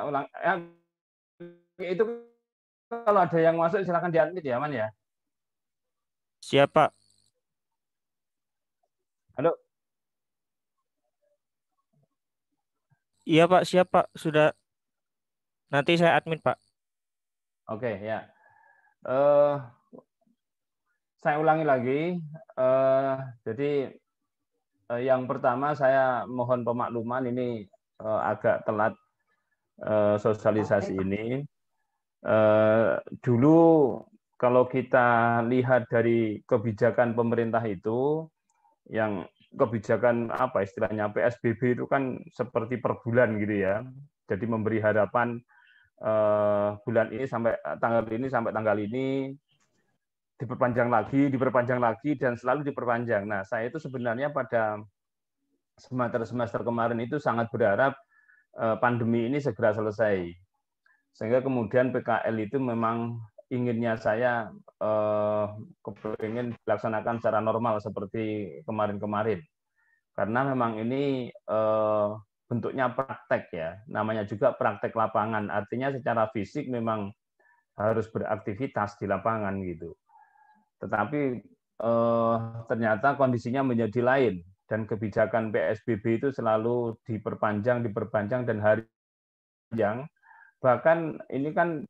ulang itu kalau ada yang masuk silakan di-unmute ya, Man ya. Siapa? Halo. Iya Pak, siapa? Sudah. Nanti saya admin Pak. Oke ya. Eh, saya ulangi lagi. Jadi yang pertama saya mohon pemakluman ini agak telat sosialisasi ini. Dulu kalau kita lihat dari kebijakan pemerintah itu, yang kebijakan apa istilahnya PSBB itu kan seperti per bulan gitu ya. Jadi memberi harapan bulan ini sampai tanggal ini diperpanjang lagi dan selalu diperpanjang. Nah, saya itu sebenarnya pada semester kemarin itu sangat berharap pandemi ini segera selesai. Sehingga kemudian PKL itu memang inginnya saya ingin dilaksanakan secara normal seperti kemarin-kemarin. Karena memang ini bentuknya praktek ya, namanya juga praktek lapangan. Artinya secara fisik memang harus beraktivitas di lapangan gitu. Tetapi ternyata kondisinya menjadi lain dan kebijakan PSBB itu selalu diperpanjang dan hari panjang. Bahkan ini kan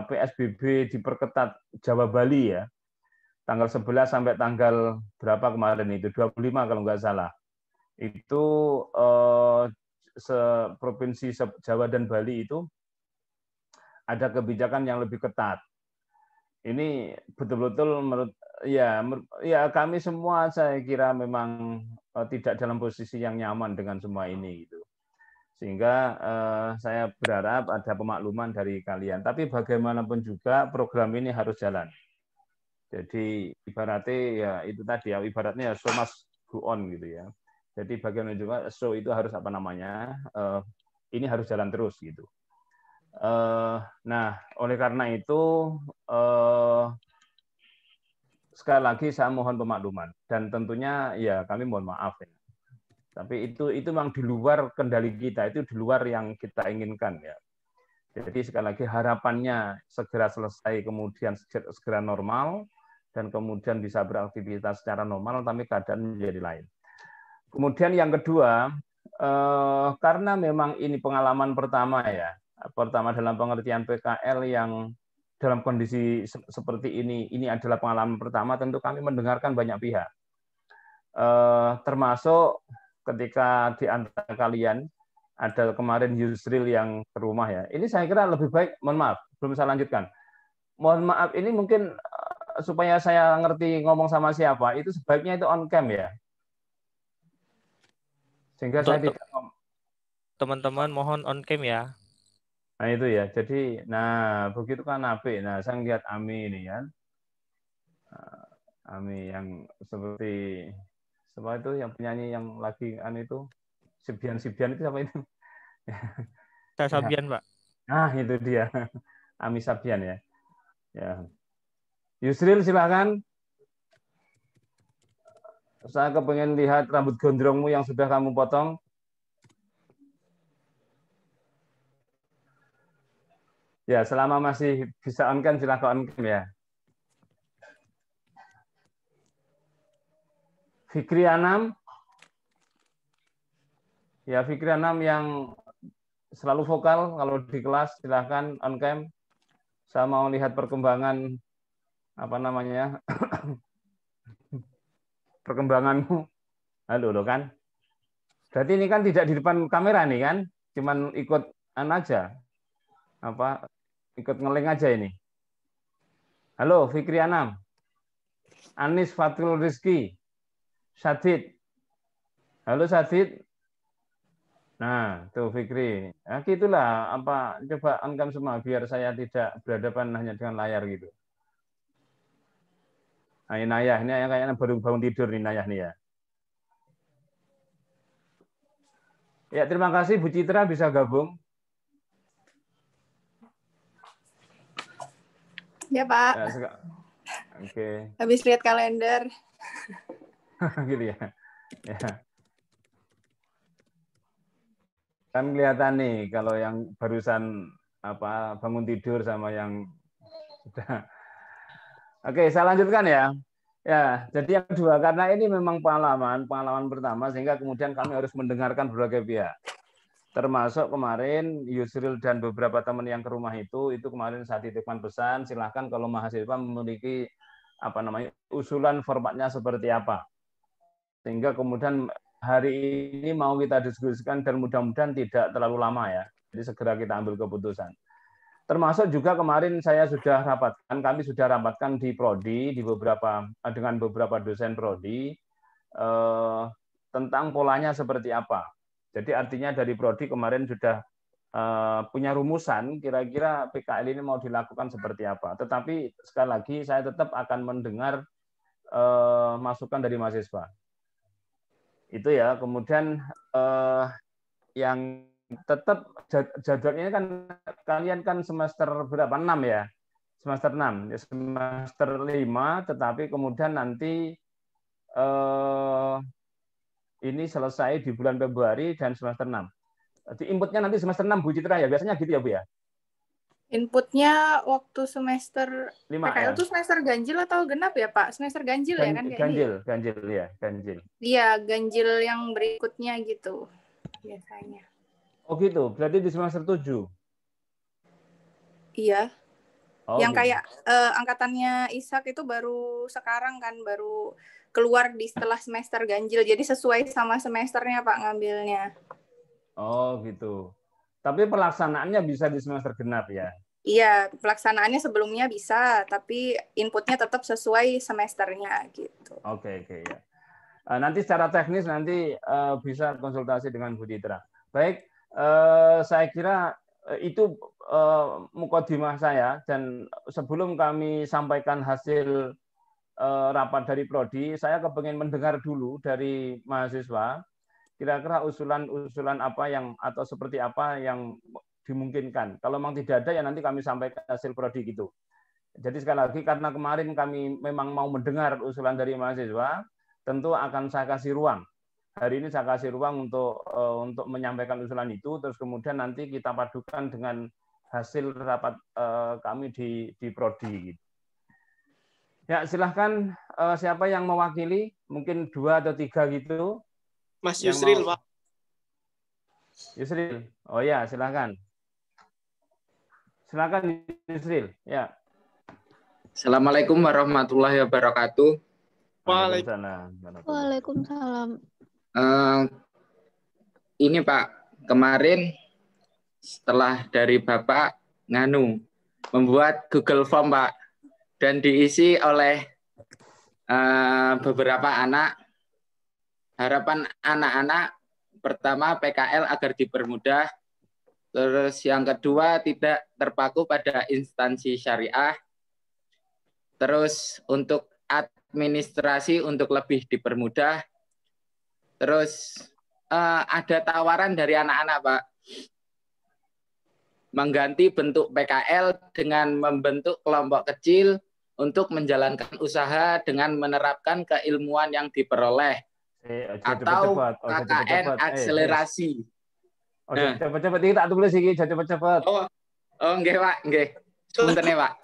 PSBB diperketat Jawa Bali ya. Tanggal 11 sampai tanggal berapa kemarin itu 25 kalau nggak salah. Itu provinsi Jawa dan Bali itu ada kebijakan yang lebih ketat. Ini betul-betul menurut kami semua saya kira memang tidak dalam posisi yang nyaman dengan semua ini gitu. Sehingga saya berharap ada pemakluman dari kalian. Tapi bagaimanapun juga program ini harus jalan. Jadi ibaratnya ya itu tadi ya, ibaratnya ya show must go on gitu ya. Jadi bagaimana juga show itu harus ini harus jalan terus gitu. Nah, oleh karena itu sekali lagi saya mohon pemakluman dan tentunya ya kami mohon maaf ya. Tapi itu memang di luar kendali kita, itu di luar yang kita inginkan ya. Jadi sekali lagi harapannya segera selesai, kemudian segera normal, dan kemudian bisa beraktivitas secara normal, tapi keadaan menjadi lain. Kemudian yang kedua, karena memang ini pengalaman pertama ya, pertama dalam pengertian PKL yang dalam kondisi seperti ini adalah pengalaman pertama, tentu kami mendengarkan banyak pihak. Termasuk ketika di antara kalian ada kemarin Yusril yang ke rumah ya. Ini saya kira lebih baik, mohon maaf, belum saya lanjutkan. Mohon maaf, ini mungkin supaya saya ngerti ngomong sama siapa, itu sebaiknya itu on cam ya. Sehingga Untuk saya tidak teman-teman mohon on cam ya. Nah itu ya. Jadi, begitu kan Nabi. Nah, saya lihat Ami ini kan. Ami yang seperti siapa itu yang penyanyi yang lagi itu Sibian itu siapa itu? Saya Ya. Sabian Pak. Nah, itu dia. Ami Sabian ya. Ya. Yusril silakan. Saya kepengen lihat rambut gondrongmu yang sudah kamu potong. Ya, selama masih bisa on cam silakan on cam ya. Fikri Anam. Ya, Fikri Anam yang selalu vokal kalau di kelas silakan on cam. Saya mau lihat perkembangan perkembanganmu. Halo lo kan. Berarti ini kan tidak di depan kamera nih kan? Cuman ikut aja. Ikut ngeling aja ini. Halo Fikri Anam. Anis Fatul Rizki. Sadid. Halo Sadid. Nah, tuh Fikri. Nah, gitulah coba on-cam semua biar saya tidak berhadapan hanya dengan layar gitu. Nah, ini Nayah, ini kayaknya baru bangun tidur nih Nayah nih ya. Ya, terima kasih Bu Citra bisa gabung. Ya, Pak. Ya, Oke. Habis lihat kalender. Gitu ya. Ya. Kan kelihatan nih kalau yang barusan bangun tidur sama yang sudah. Oke, saya lanjutkan ya. Ya, jadi yang kedua, karena ini memang pengalaman pertama, sehingga kemudian kami harus mendengarkan berbagai pihak. Termasuk kemarin Yusril dan beberapa teman yang ke rumah itu kemarin saya titipkan pesan, silahkan kalau mahasiswa memiliki usulan formatnya seperti apa. Sehingga kemudian hari ini mau kita diskusikan dan mudah-mudahan tidak terlalu lama ya. Jadi segera kita ambil keputusan. Termasuk juga kemarin kami sudah rapatkan di prodi dengan beberapa dosen prodi tentang polanya seperti apa. Jadi artinya dari prodi kemarin sudah punya rumusan kira-kira PKL ini mau dilakukan seperti apa. Tetapi sekali lagi saya tetap akan mendengar masukan dari mahasiswa. Itu ya. Kemudian yang tetap jadwalnya kan kalian kan semester berapa? 6 ya. Semester 6, semester 5, tetapi kemudian nanti ini selesai di bulan Februari dan semester 6. Jadi inputnya nanti semester 6 Bu Citra ya, biasanya gitu ya Bu ya? Inputnya waktu semester 5 PKL ya? itu semester ganjil atau genap ya Pak? Semester ganjil ya kan? Ganjil ya, ganjil. Iya, ganjil yang berikutnya gitu biasanya. Oh gitu, berarti di semester 7? Iya. Oh, Yang gitu. kayak angkatannya Ishak itu baru sekarang kan, baru keluar setelah semester ganjil. Jadi sesuai sama semesternya Pak ngambilnya. Oh gitu. Tapi pelaksanaannya bisa di semester genap ya? Iya, pelaksanaannya sebelumnya bisa, tapi inputnya tetap sesuai semesternya gitu. Oke ya. Nanti secara teknis nanti bisa konsultasi dengan Bu Citra. Baik, saya kira itu mukadimah saya, dan sebelum kami sampaikan hasil rapat dari prodi, saya kepengen mendengar dulu dari mahasiswa kira-kira usulan apa yang atau seperti apa yang dimungkinkan. Kalau memang tidak ada ya nanti kami sampaikan hasil prodi gitu. Jadi sekali lagi karena kemarin kami memang mau mendengar usulan dari mahasiswa, tentu akan saya kasih ruang. Hari ini saya kasih ruang untuk menyampaikan usulan itu, terus kemudian nanti kita padukan dengan hasil rapat kami di prodi. Ya silahkan siapa yang mewakili, mungkin 2 atau 3 gitu. Mas Yusril, Pak. Yusril, oh ya silahkan. Silakan Yusril, ya. Assalamualaikum warahmatullahi wabarakatuh. Waalaikumsalam. Ini Pak, kemarin setelah dari Bapak membuat Google Form Pak, dan diisi oleh beberapa anak. Harapan anak-anak pertama PKL agar dipermudah, terus yang kedua tidak terpaku pada instansi syariah, terus untuk administrasi untuk lebih dipermudah, terus ada tawaran dari anak-anak Pak, mengganti bentuk PKL dengan membentuk kelompok kecil untuk menjalankan usaha dengan menerapkan keilmuan yang diperoleh atau KKN akselerasi. Cepat-cepat ini tak tulis iki, cepat-cepat. Oh, nggih Pak, nggih. Punten ya Pak.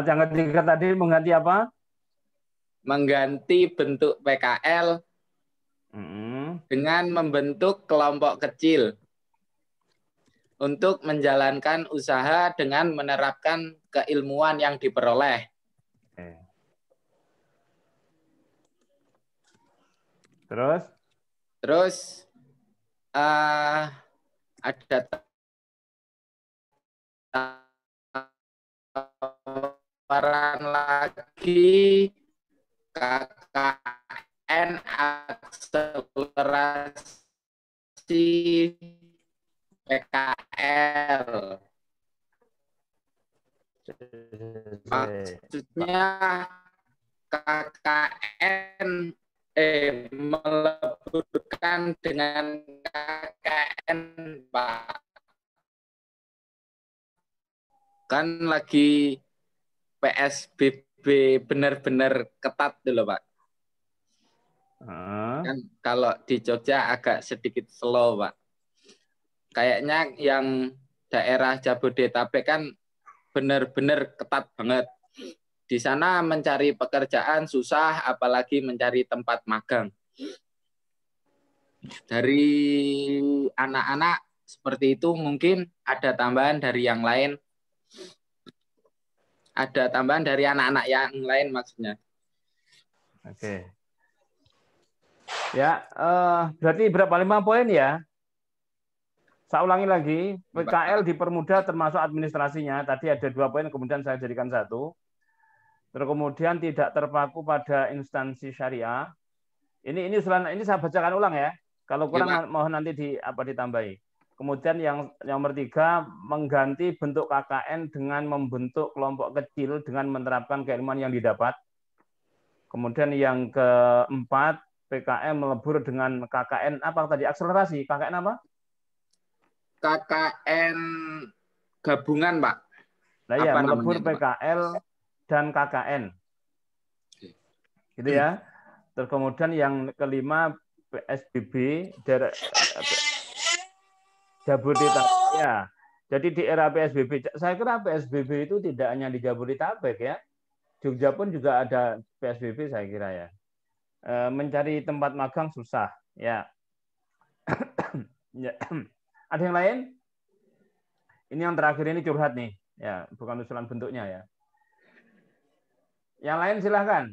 Yang ketiga tadi mengganti apa? Mengganti bentuk PKL dengan membentuk kelompok kecil untuk menjalankan usaha dengan menerapkan keilmuan yang diperoleh. Terus ada tawaran lagi KKN akselerasi PKL. Maksudnya KKN meleburkan dengan KKN Pak. Kan lagi PSBB benar-benar ketat dulu Pak. Kan kalau di Jogja agak sedikit slow, Pak. Kayaknya yang daerah Jabodetabek kan benar-benar ketat banget. Di sana mencari pekerjaan susah, apalagi mencari tempat magang. Dari anak-anak seperti itu mungkin ada tambahan dari yang lain. Ada tambahan dari anak-anak yang lain maksudnya. Oke. Ya, berarti berapa 5 poin ya? Saya ulangi lagi, PKL dipermudah termasuk administrasinya. Tadi ada 2 poin, kemudian saya jadikan 1. Terus kemudian tidak terpaku pada instansi syariah. Ini saya bacakan ulang ya. Kalau kurang mohon nanti ditambahi. Kemudian yang nomor 3, mengganti bentuk KKN dengan membentuk kelompok kecil dengan menerapkan keilmuan yang didapat. Kemudian yang keempat, PKM melebur dengan KKN apa tadi? Akselerasi. KKN apa? KKN gabungan, Pak. Nah ya, melebur PKL dan KKN. Gitu ya. Terus kemudian yang kelima, PSBB Jabodetabek. Ya. Jadi di era PSBB, saya kira PSBB itu tidak hanya di Jabodetabek ya. Jogja pun juga ada PSBB saya kira ya. Mencari tempat magang susah ya. Ya. Ada yang lain? Ini yang terakhir ini curhat nih, ya bukan usulan bentuknya ya. Yang lain silahkan.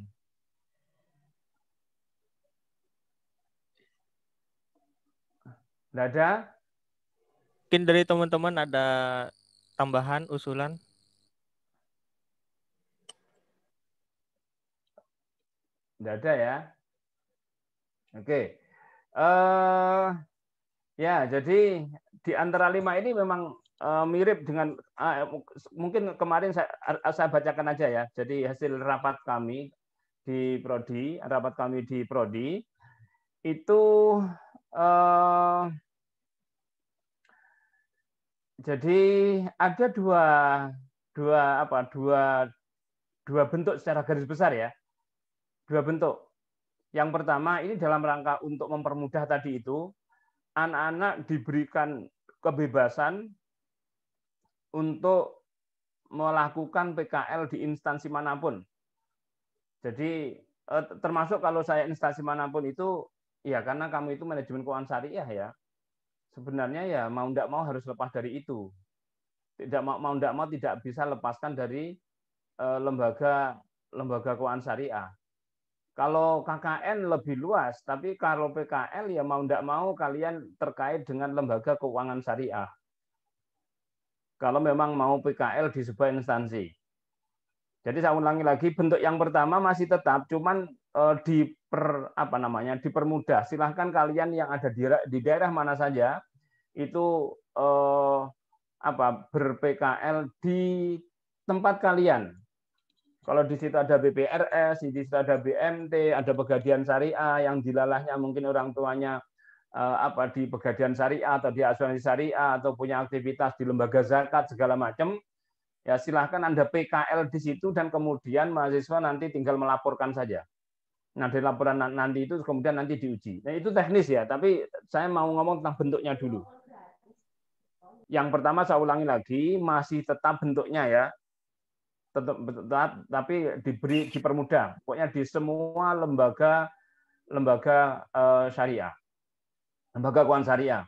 Tidak ada? Mungkin dari teman-teman ada tambahan usulan? Tidak ada ya. Oke. Ya, jadi di antara 5 ini memang mirip dengan mungkin kemarin saya bacakan aja ya. Jadi hasil rapat kami di Prodi itu jadi ada dua bentuk secara garis besar ya. 2 bentuk. Yang pertama ini dalam rangka untuk mempermudah tadi itu, anak-anak diberikan kebebasan untuk melakukan PKL di instansi manapun. Jadi termasuk kalau saya instansi manapun itu, ya karena kamu itu manajemen keuangan syariah ya, sebenarnya ya mau tidak mau harus lepas dari itu. Mau tidak mau tidak bisa lepaskan dari lembaga keuangan syariah. Kalau KKN lebih luas, tapi kalau PKL ya mau tidak mau kalian terkait dengan lembaga keuangan syariah. Kalau memang mau PKL di sebuah instansi. Jadi saya ulangi lagi, bentuk yang pertama masih tetap, cuman dipermudah. Silahkan kalian yang ada di daerah mana saja itu ber-PKL di tempat kalian. Kalau di situ ada BPRS, di situ ada BMT, ada Pegadaian Syariah yang dilalahnya mungkin orang tuanya di Pegadaian Syariah atau di asuransi syariah atau punya aktivitas di lembaga zakat segala macam, ya silahkan Anda PKL di situ dan kemudian mahasiswa nanti tinggal melaporkan saja. Nah, dari laporan nanti itu kemudian nanti diuji. Nah, itu teknis ya, tapi saya mau ngomong tentang bentuknya dulu. Yang pertama saya ulangi lagi, masih tetap bentuknya ya. Tetap, tapi dipermudah. Pokoknya di semua lembaga syariah, lembaga keuangan syariah.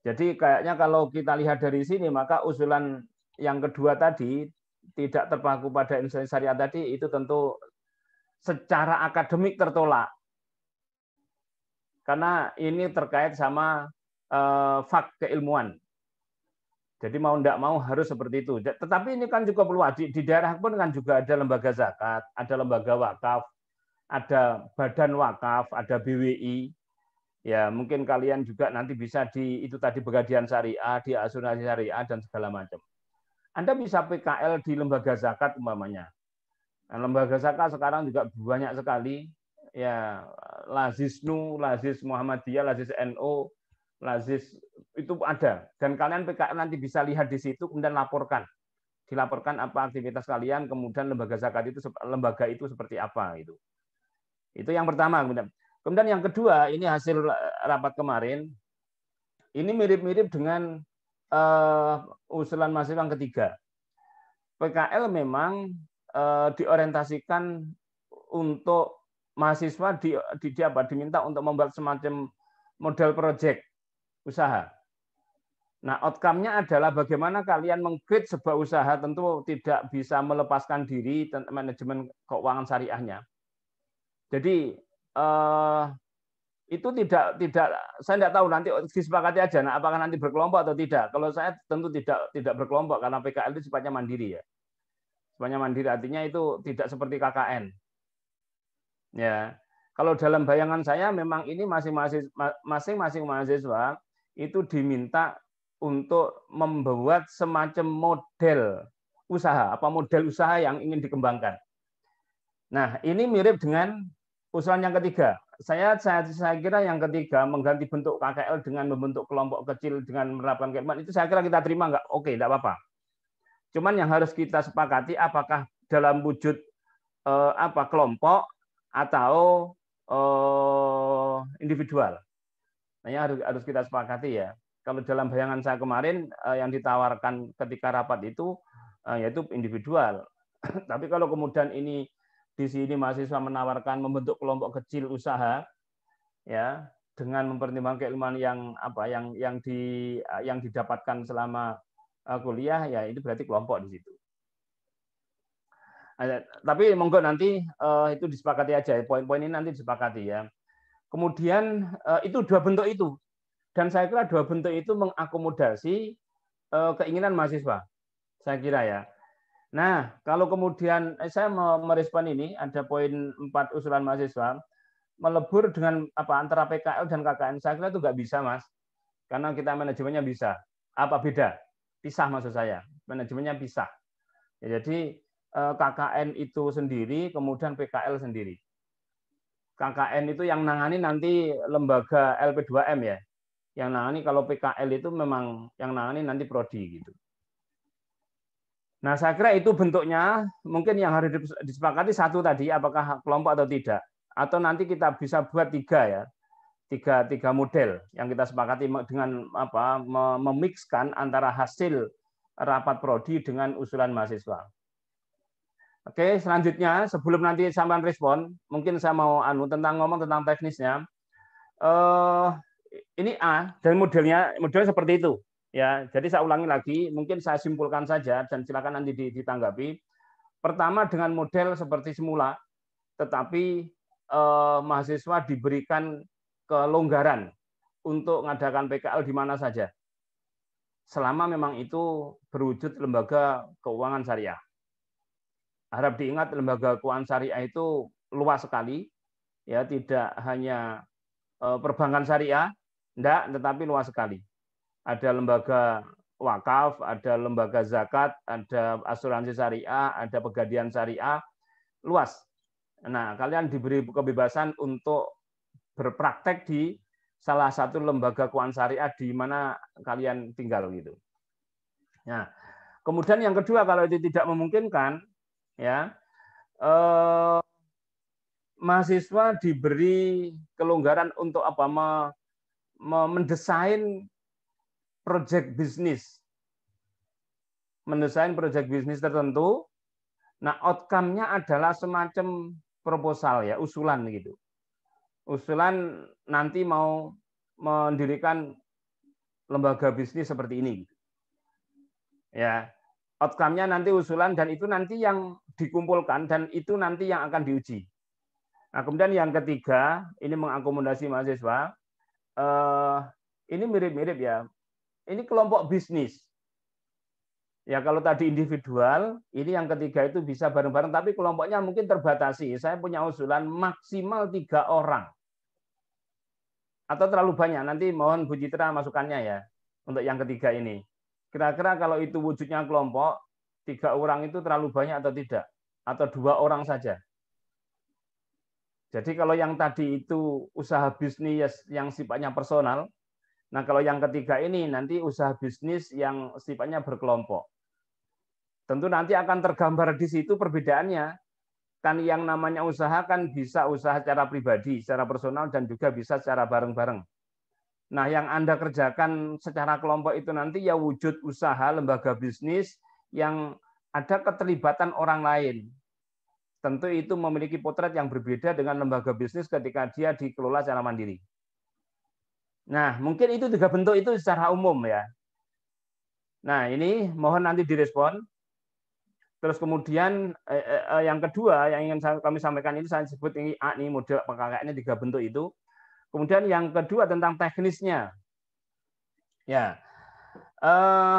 Jadi kayaknya kalau kita lihat dari sini, maka usulan yang kedua tadi tidak terpaku pada instansi syariah tadi itu tentu secara akademik tertolak, karena ini terkait sama keilmuan. Jadi mau tidak mau harus seperti itu. Tetapi ini kan juga perlu di daerah pun kan juga ada lembaga zakat, ada lembaga wakaf, ada badan wakaf, ada BWI. Ya mungkin kalian juga nanti bisa di itu tadi Pegadaian Syariah, di asuransi syariah dan segala macam. Anda bisa PKL di lembaga zakat umpamanya. Nah, lembaga zakat sekarang juga banyak sekali. Ya Lazisnu, Lazis Muhammadiyah, Lazis NU, Lazis itu ada, dan kalian PKL nanti bisa lihat di situ kemudian dilaporkan apa aktivitas kalian, kemudian lembaga zakat itu seperti apa itu yang pertama. Kemudian Kemudian yang kedua, ini hasil rapat kemarin, ini mirip-mirip dengan usulan mahasiswa yang ketiga. PKL memang diorientasikan untuk mahasiswa diminta untuk membuat semacam model proyek usaha. Nah, outcome-nya adalah bagaimana kalian meng-create sebuah usaha, tentu tidak bisa melepaskan diri tentang manajemen keuangan syariahnya. Jadi itu tidak saya tidak tahu, nanti disepakati aja. Nah, apakah nanti berkelompok atau tidak? Kalau saya tentu tidak berkelompok karena PKL itu sifatnya mandiri ya. Sifatnya mandiri artinya itu tidak seperti KKN. Ya. Kalau dalam bayangan saya memang ini masing-masing mahasiswa itu diminta untuk membuat semacam model usaha, model usaha yang ingin dikembangkan. Nah, ini mirip dengan usulan yang ketiga. Saya kira yang ketiga mengganti bentuk KKL dengan membentuk kelompok kecil dengan menerapkan keilmuan itu saya kira kita terima nggak? Oke, tidak apa-apa. Cuman yang harus kita sepakati apakah dalam wujud kelompok atau individual. Nah, harus kita sepakati ya. Kalau dalam bayangan saya kemarin yang ditawarkan ketika rapat itu yaitu individual. Tapi kalau kemudian ini di sini mahasiswa menawarkan membentuk kelompok kecil usaha ya dengan mempertimbangkan keilmuan yang didapatkan selama kuliah ya itu berarti kelompok di situ. Tapi monggo nanti itu disepakati aja, poin-poin ini nanti disepakati ya. Kemudian itu dua bentuk itu. Dan saya kira dua bentuk itu mengakomodasi keinginan mahasiswa. Saya kira ya. Nah, kalau kemudian saya merespon ini, ada poin 4 usulan mahasiswa, melebur dengan antara PKL dan KKN, saya kira itu nggak bisa, Mas. Karena kita manajemennya bisa. Apa beda? Pisah maksud saya. Manajemennya pisah. Ya, jadi KKN itu sendiri, kemudian PKL sendiri. KKN itu yang nangani nanti lembaga LP2M ya. Yang nangani, kalau PKL itu memang yang nangani nanti prodi gitu. Nah, saya kira itu bentuknya mungkin yang harus disepakati satu tadi, apakah kelompok atau tidak. Atau nanti kita bisa buat tiga ya, tiga model yang kita sepakati dengan memixkan antara hasil rapat prodi dengan usulan mahasiswa. Oke, selanjutnya sebelum nanti sampai respon, mungkin saya mau ngomong tentang teknisnya. Ini A dan modelnya seperti itu. Ya, jadi saya ulangi lagi, mungkin saya simpulkan saja dan silakan nanti ditanggapi. Pertama dengan model seperti semula, tetapi mahasiswa diberikan kelonggaran untuk mengadakan PKL di mana saja, selama memang itu berwujud lembaga keuangan syariah. Harap diingat lembaga keuangan syariah itu luas sekali, ya tidak hanya perbankan syariah, tetapi luas sekali. Ada lembaga wakaf, ada lembaga zakat, ada asuransi syariah, ada pegadaian syariah, luas. Nah, kalian diberi kebebasan untuk berpraktek di salah satu lembaga keuangan syariah di mana kalian tinggal gitu. Nah, kemudian yang kedua kalau itu tidak memungkinkan, ya mahasiswa diberi kelonggaran untuk mendesain proyek bisnis tertentu. Nah, outcome-nya adalah semacam proposal ya, usulan gitu. Usulan nanti mau mendirikan lembaga bisnis seperti ini. Ya, outcome-nya nanti usulan dan itu nanti yang dikumpulkan dan itu nanti yang akan diuji. Nah, kemudian yang ketiga, ini mengakomodasi mahasiswa. Ini mirip-mirip ya. Ini kelompok bisnis. Ya kalau tadi individual, ini yang ketiga itu bisa bareng-bareng, tapi kelompoknya mungkin terbatasi. Saya punya usulan maksimal 3 orang. Atau terlalu banyak, nanti mohon Bu Citra masukannya ya, untuk yang ketiga ini. Kira-kira kalau itu wujudnya kelompok, 3 orang itu terlalu banyak atau tidak? Atau 2 orang saja? Jadi kalau yang tadi itu usaha bisnis yang sifatnya personal, nah, kalau yang ketiga ini nanti usaha bisnis yang sifatnya berkelompok. Tentu nanti akan tergambar di situ perbedaannya. kan yang namanya usaha kan bisa usaha secara pribadi, secara personal, dan juga bisa secara bareng-bareng. Nah, yang Anda kerjakan secara kelompok itu nanti ya wujud usaha lembaga bisnis yang ada keterlibatan orang lain. Tentu itu memiliki potret yang berbeda dengan lembaga bisnis ketika dia dikelola secara mandiri. Nah, mungkin itu 3 bentuk itu secara umum ya. Nah, ini mohon nanti direspon. Terus kemudian yang kedua yang ingin kami sampaikan ini saya sebut ini A nih model PKKN 3 bentuk itu. Kemudian yang kedua tentang teknisnya. Ya,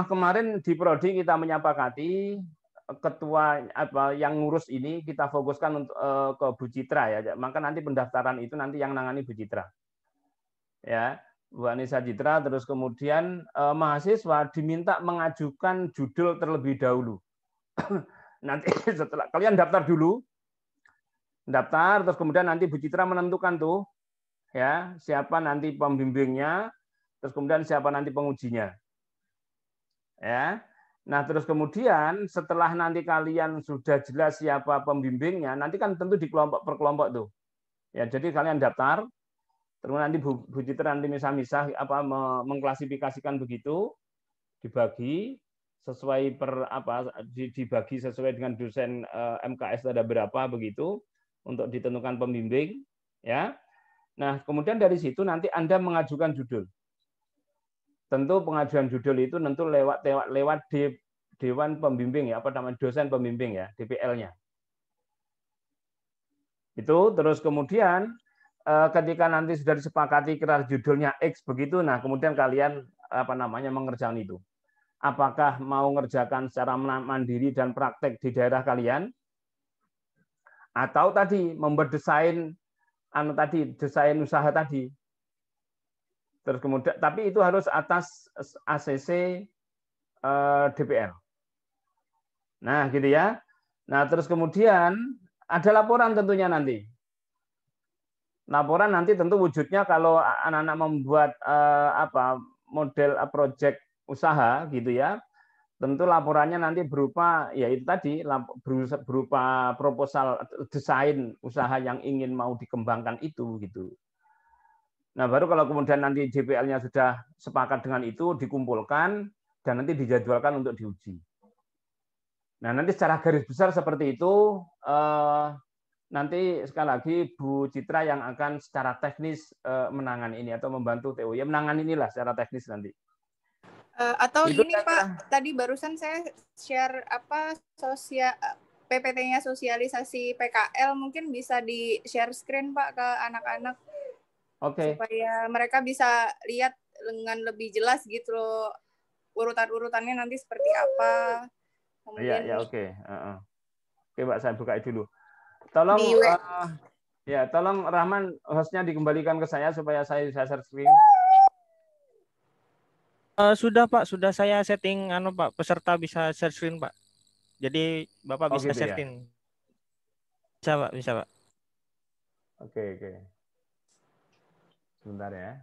kemarin di Prodi kita menyepakati ketua yang ngurus ini kita fokuskan untuk ke Bu Citra ya. Maka nanti pendaftaran itu nanti yang nangani Bu Citra. Ya, Bu Anissa Citra. Terus kemudian mahasiswa diminta mengajukan judul terlebih dahulu. Nanti setelah kalian daftar dulu, daftar terus kemudian nanti Bu Citra menentukan tuh ya siapa nanti pembimbingnya, terus kemudian siapa nanti pengujinya. Ya. Nah, terus kemudian setelah nanti kalian sudah jelas siapa pembimbingnya, nanti kan tentu di kelompok per kelompok tuh. Ya, jadi kalian daftar, terus nanti Bu Citra nanti misah-misah mengklasifikasikan begitu, dibagi sesuai dibagi sesuai dengan dosen MKS ada berapa begitu untuk ditentukan pembimbing, ya. Nah, kemudian dari situ nanti Anda mengajukan judul. Tentu pengajuan judul itu tentu lewat dewan pembimbing ya, dosen pembimbing ya, DPL-nya. Itu terus kemudian ketika nanti sudah disepakati kira judulnya X begitu, nah kemudian kalian mengerjakan itu. Apakah mau mengerjakan secara mandiri dan praktek di daerah kalian, atau tadi membuat desain desain usaha tadi. Terus kemudian, tapi itu harus atas ACC DPR. Nah, gitu ya. Nah, terus kemudian ada laporan tentunya nanti. Laporan nanti tentu wujudnya kalau anak-anak membuat model project usaha gitu ya. Tentu laporannya nanti berupa ya itu tadi berupa proposal desain usaha yang ingin mau dikembangkan itu gitu. Nah, baru kalau kemudian nanti JPL-nya sudah sepakat dengan itu, dikumpulkan, dan nanti dijadwalkan untuk diuji. Nah, nanti secara garis besar seperti itu, nanti sekali lagi Bu Citra yang akan secara teknis menangani ini, atau membantu TU. Ya, menangani inilah secara teknis nanti. Atau itu ini Pak, tadi barusan saya share PPT-nya sosialisasi PKL, mungkin bisa di-share screen Pak ke anak-anak. Oke. Supaya mereka bisa lihat dengan lebih jelas gitu loh, urutan-urutannya nanti seperti apa. Kemudian ya oke. Oke, Mbak, saya buka dulu. Tolong tolong Rahman hostnya dikembalikan ke saya supaya saya bisa share screen. Sudah Pak, sudah saya setting Pak, peserta bisa share screen Pak. Jadi Bapak bisa gitu share screen. Ya? Bisa Pak. Oke. Sebentar ya.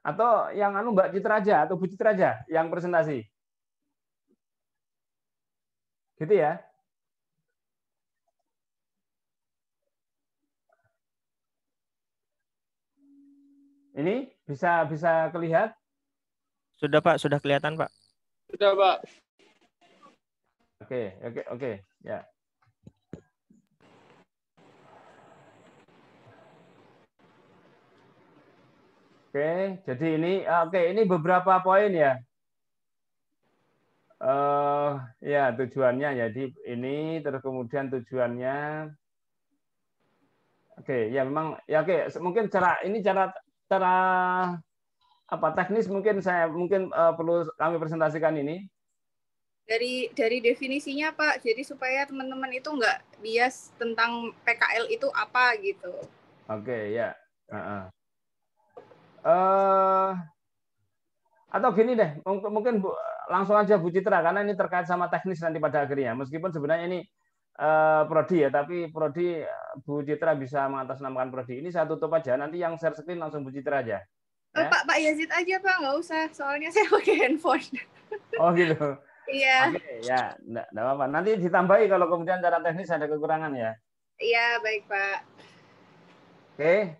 Atau yang Mbak Citra aja atau Bu Citra aja yang presentasi. Gitu ya. Ini bisa kelihatan? Sudah Pak, sudah kelihatan Pak. Sudah Pak. Oke, ya. Oke, jadi ini beberapa poin ya. Ya tujuannya jadi ini, terus kemudian tujuannya. Oke, ya memang ya oke, mungkin cara teknis mungkin perlu kami presentasikan ini. Dari definisinya Pak, jadi supaya teman-teman itu nggak bias tentang PKL itu apa gitu. Oke, ya. Atau gini deh, mungkin langsung aja Bu Citra, karena ini terkait sama teknis nanti pada akhirnya. Meskipun sebenarnya ini prodi ya, tapi prodi Bu Citra bisa mengatasnamakan prodi. Ini saya tutup aja, nanti yang share screen langsung Bu Citra aja. Ya? Pak Yazid aja Pak, nggak usah, soalnya saya pakai handphone. Oh gitu. Iya. Oke, ya, enggak apa-apa. Nanti ditambahi kalau kemudian cara teknis ada kekurangan ya. Iya, baik Pak. Oke.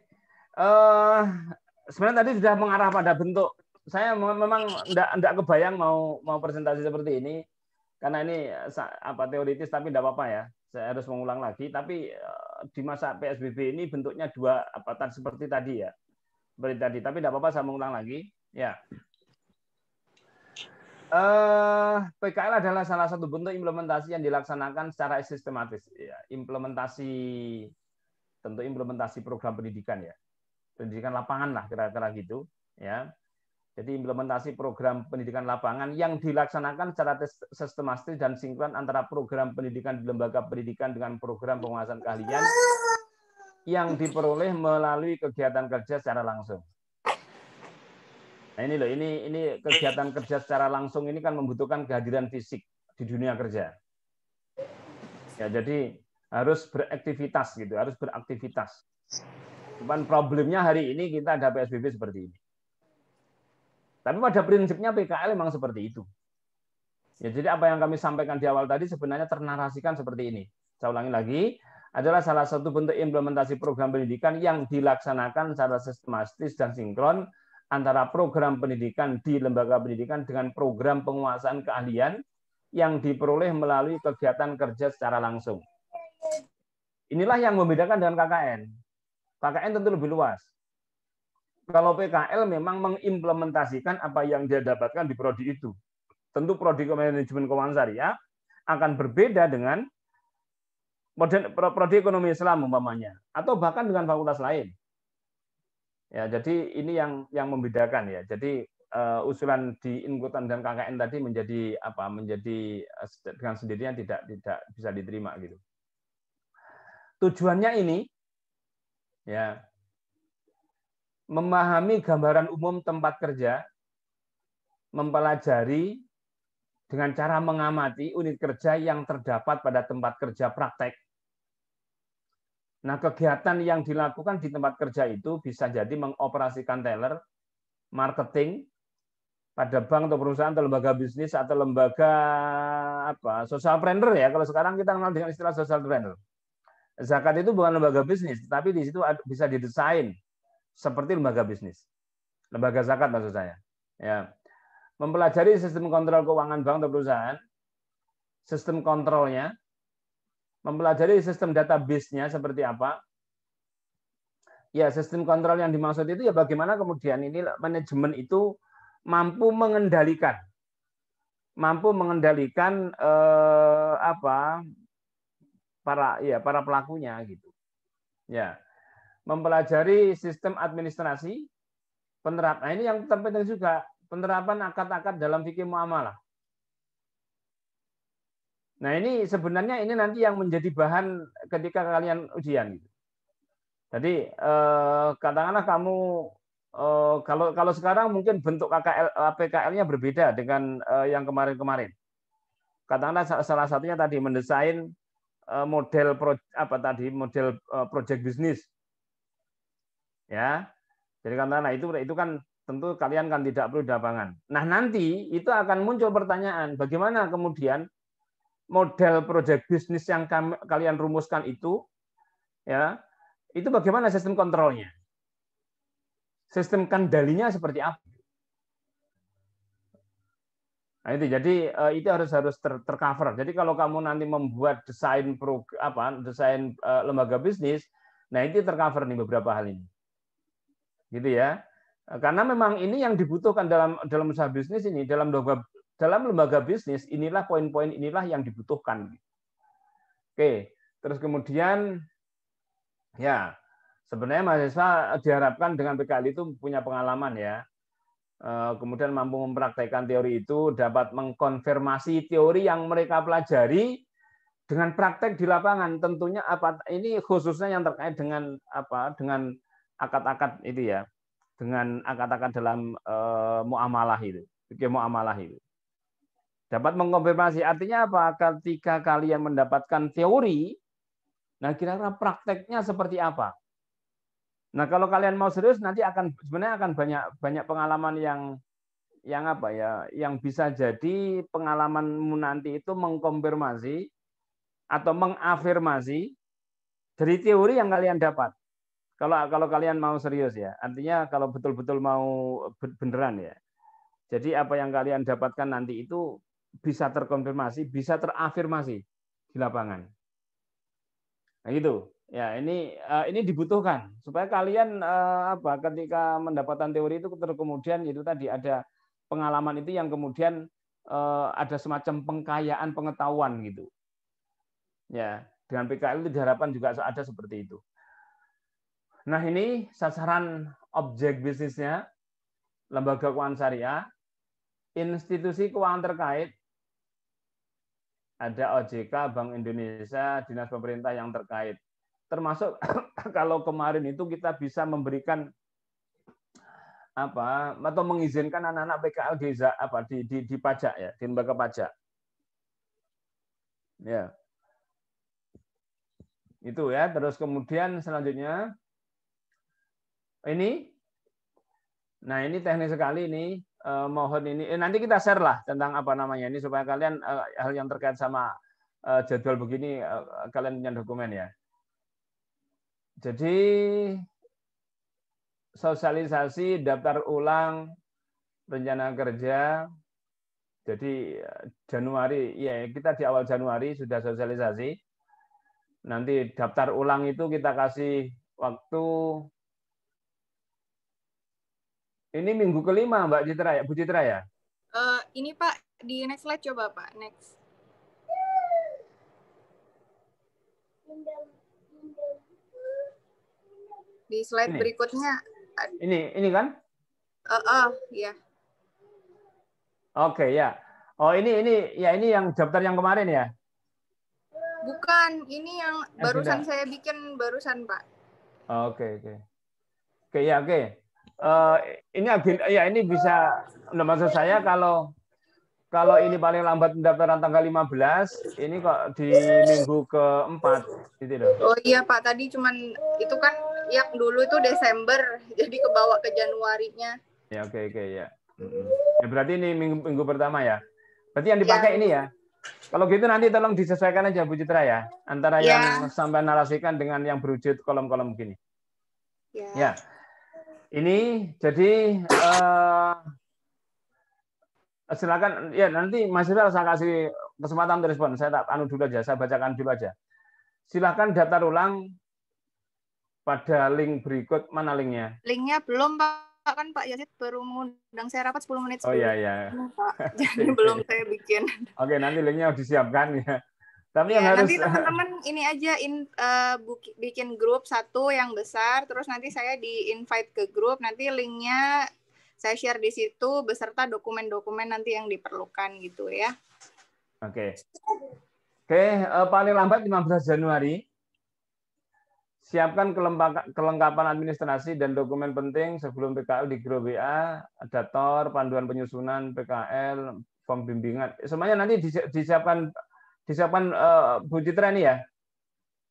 Sebenarnya tadi sudah mengarah pada bentuk. Saya memang enggak kebayang mau presentasi seperti ini karena ini teoritis, tapi enggak apa-apa ya. Saya harus mengulang lagi. Tapi di masa PSBB ini bentuknya dua seperti tadi ya. Seperti tadi. Tapi enggak apa-apa, saya mengulang lagi. Ya. PKL adalah salah satu bentuk implementasi yang dilaksanakan secara sistematis. Ya, tentu implementasi program pendidikan ya, pendidikan lapangan lah kira-kira gitu. Ya, jadi implementasi program pendidikan lapangan yang dilaksanakan secara sistematis dan sinkron antara program pendidikan di lembaga pendidikan dengan program penguasaan keahlian yang diperoleh melalui kegiatan kerja secara langsung. Nah ini loh, ini kegiatan kerja secara langsung ini kan membutuhkan kehadiran fisik di dunia kerja. Ya, jadi harus beraktivitas gitu, harus beraktivitas. Cuman problemnya hari ini kita ada PSBB seperti ini. Tapi pada prinsipnya PKL memang seperti itu. Ya, jadi apa yang kami sampaikan di awal tadi sebenarnya ternarasikan seperti ini. Saya ulangi lagi, adalah salah satu bentuk implementasi program pendidikan yang dilaksanakan secara sistematis dan sinkron antara program pendidikan di lembaga pendidikan dengan program penguasaan keahlian yang diperoleh melalui kegiatan kerja secara langsung. Inilah yang membedakan dengan KKN. KKN tentu lebih luas. Kalau PKL memang mengimplementasikan apa yang dia dapatkan di prodi itu. Tentu prodi manajemen keuangan syariah akan berbeda dengan prodi ekonomi Islam umpamanya, atau bahkan dengan fakultas lain. Ya, jadi ini yang membedakan ya. Jadi usulan di Inkutan dan KKN tadi menjadi dengan sendirinya tidak bisa diterima gitu. Tujuannya ini ya memahami gambaran umum tempat kerja, mempelajari dengan cara mengamati unit kerja yang terdapat pada tempat kerja praktek. Nah, kegiatan yang dilakukan di tempat kerja itu bisa jadi mengoperasikan teller, marketing pada bank atau perusahaan atau lembaga bisnis atau lembaga socialpreneur ya. Kalau sekarang kita kenal dengan istilah socialpreneur. Zakat itu bukan lembaga bisnis, tapi di situ bisa didesain seperti lembaga bisnis. Lembaga zakat maksud saya. Ya. Mempelajari sistem kontrol keuangan bank atau perusahaan, sistem kontrolnya, mempelajari sistem database-nya seperti apa. Ya, sistem kontrol yang dimaksud itu ya bagaimana kemudian ini manajemen itu mampu mengendalikan para pelakunya gitu. Ya. Mempelajari sistem administrasi, nah ini yang terpenting juga, penerapan akad-akad dalam fikih muamalah. Nah ini sebenarnya ini nanti yang menjadi bahan ketika kalian ujian. Jadi katakanlah kamu kalau sekarang mungkin bentuk PKL-nya berbeda dengan yang kemarin-kemarin. Katakanlah salah satunya tadi mendesain model project bisnis. Ya. Jadi katakanlah itu kan tentu kalian kan tidak perlu di lapangan. Nah, nanti itu akan muncul pertanyaan, bagaimana kemudian model project bisnis yang kalian rumuskan itu ya, itu bagaimana sistem kontrolnya? Sistem kendalinya seperti apa? Nah, itu jadi itu harus tercover. Jadi kalau kamu nanti membuat desain lembaga bisnis, nah itu tercover nih beberapa hal ini. Gitu ya. Karena memang ini yang dibutuhkan dalam usaha bisnis ini, dalam lembaga bisnis inilah poin-poin inilah yang dibutuhkan. Oke, terus kemudian ya sebenarnya mahasiswa diharapkan dengan PKL itu punya pengalaman ya. kemudian mampu mempraktekkan teori itu, dapat mengkonfirmasi teori yang mereka pelajari dengan praktek di lapangan. Tentunya ini khususnya yang terkait dengan dengan akad-akad itu ya, dengan akad-akad dalam muamalah itu, fikih muamalah itu. Dapat mengkonfirmasi, artinya apa? Ketika kalian mendapatkan teori, nah kira-kira prakteknya seperti apa? Nah kalau kalian mau serius, nanti sebenarnya akan banyak pengalaman yang bisa jadi pengalamanmu nanti itu mengkonfirmasi atau mengafirmasi dari teori yang kalian dapat. Kalau kalian mau serius ya, artinya kalau betul-betul mau beneran ya. Jadi apa yang kalian dapatkan nanti itu bisa terkonfirmasi, bisa terafirmasi di lapangan. Nah gitu. Ya, ini dibutuhkan supaya kalian ketika mendapatkan teori itu kemudian itu tadi ada pengalaman itu yang kemudian ada semacam pengkayaan pengetahuan gitu. Ya, dengan PKL itu diharapkan juga ada seperti itu. Nah, ini sasaran objek bisnisnya lembaga keuangan syariah, institusi keuangan terkait, ada OJK, Bank Indonesia, dinas pemerintah yang terkait. Termasuk kalau kemarin itu kita bisa memberikan atau mengizinkan anak-anak PKL di pajak ya, di lembaga pajak. Ya. Itu ya, terus kemudian selanjutnya ini teknis sekali ini. Mohon ini nanti kita share lah tentang ini supaya kalian hal yang terkait sama jadwal begini kalian punya dokumen ya. Jadi sosialisasi daftar ulang rencana kerja. Jadi Januari ya, kita di awal Januari sudah sosialisasi. Nanti daftar ulang itu kita kasih waktu. Ini minggu kelima, Mbak Citra ya, Bu Citra ya? Ini Pak, di next slide coba Pak, next. Di slide Ini? berikutnya. Ini kan? Ya. Oke ya. Oh ini yang daftar yang kemarin ya? Bukan, ini yang barusan saya bikin barusan Pak. Oke. Ini agenda ya, ini bisa, maksud saya kalau ini paling lambat pendaftaran tanggal 15, ini kok di minggu keempat gitu loh. Oh iya Pak, tadi cuman itu kan yang dulu itu Desember, jadi kebawa ke Januarinya. Ya oke ya. Ya berarti ini minggu pertama ya. Berarti yang dipakai ini ya. Kalau gitu nanti tolong disesuaikan aja Bu Citra ya, antara yang sampai narasikan dengan yang berwujud kolom-kolom begini. Ya. Ini jadi silakan ya, nanti Mas Rizal saya kasih kesempatan untuk respon. Saya tak dulu aja, saya bacakan dulu aja. Silakan daftar ulang pada link berikut. Mana linknya? Linknya belum Pak, kan Pak Yazid baru mengundang saya rapat 10 menit sebelum. Oh iya. Pak. Jadi belum saya bikin. Oke, nanti linknya disiapkan ya. Tapi ya, yang harus nanti teman-teman ini aja bikin grup satu yang besar, terus nanti saya di-invite ke grup, nanti linknya saya share di situ beserta dokumen-dokumen nanti yang diperlukan gitu ya. Oke, paling lambat 15 Januari. Siapkan kelengkapan administrasi dan dokumen penting sebelum PKL di grup WA, ada TOR, panduan penyusunan PKL, form bimbingan. Semuanya nanti disiapkan Bu Citra ini ya.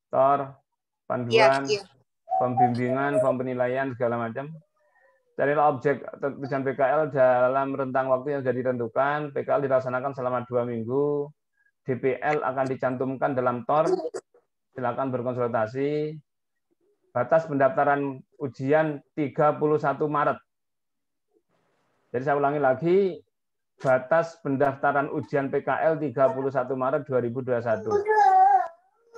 TOR, panduan, form bimbingan, form penilaian segala macam. Carilah objek tujuan PKL dalam rentang waktu yang sudah ditentukan. PKL dilaksanakan selama 2 minggu. DPL akan dicantumkan dalam TOR. Silakan berkonsultasi. Batas pendaftaran ujian 31 Maret. Jadi saya ulangi lagi, batas pendaftaran ujian PKL 31 Maret 2021.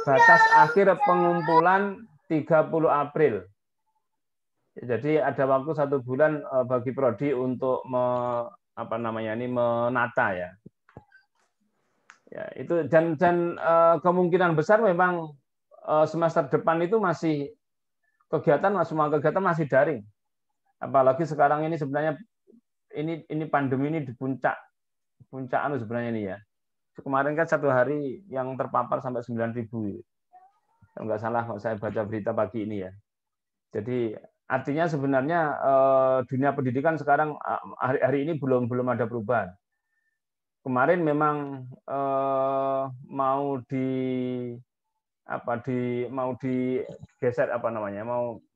Batas akhir pengumpulan 30 April. Jadi ada waktu 1 bulan bagi prodi untuk menata ya. Ya itu dan kemungkinan besar memang semester depan itu semua kegiatan masih daring. Apalagi sekarang ini sebenarnya ini pandemi ini di puncak anu sebenarnya ini ya. Kemarin kan satu hari yang terpapar sampai 9.000. Kalau nggak salah saya baca berita pagi ini ya. Jadi artinya sebenarnya dunia pendidikan sekarang hari ini belum ada perubahan. Kemarin memang mau digeser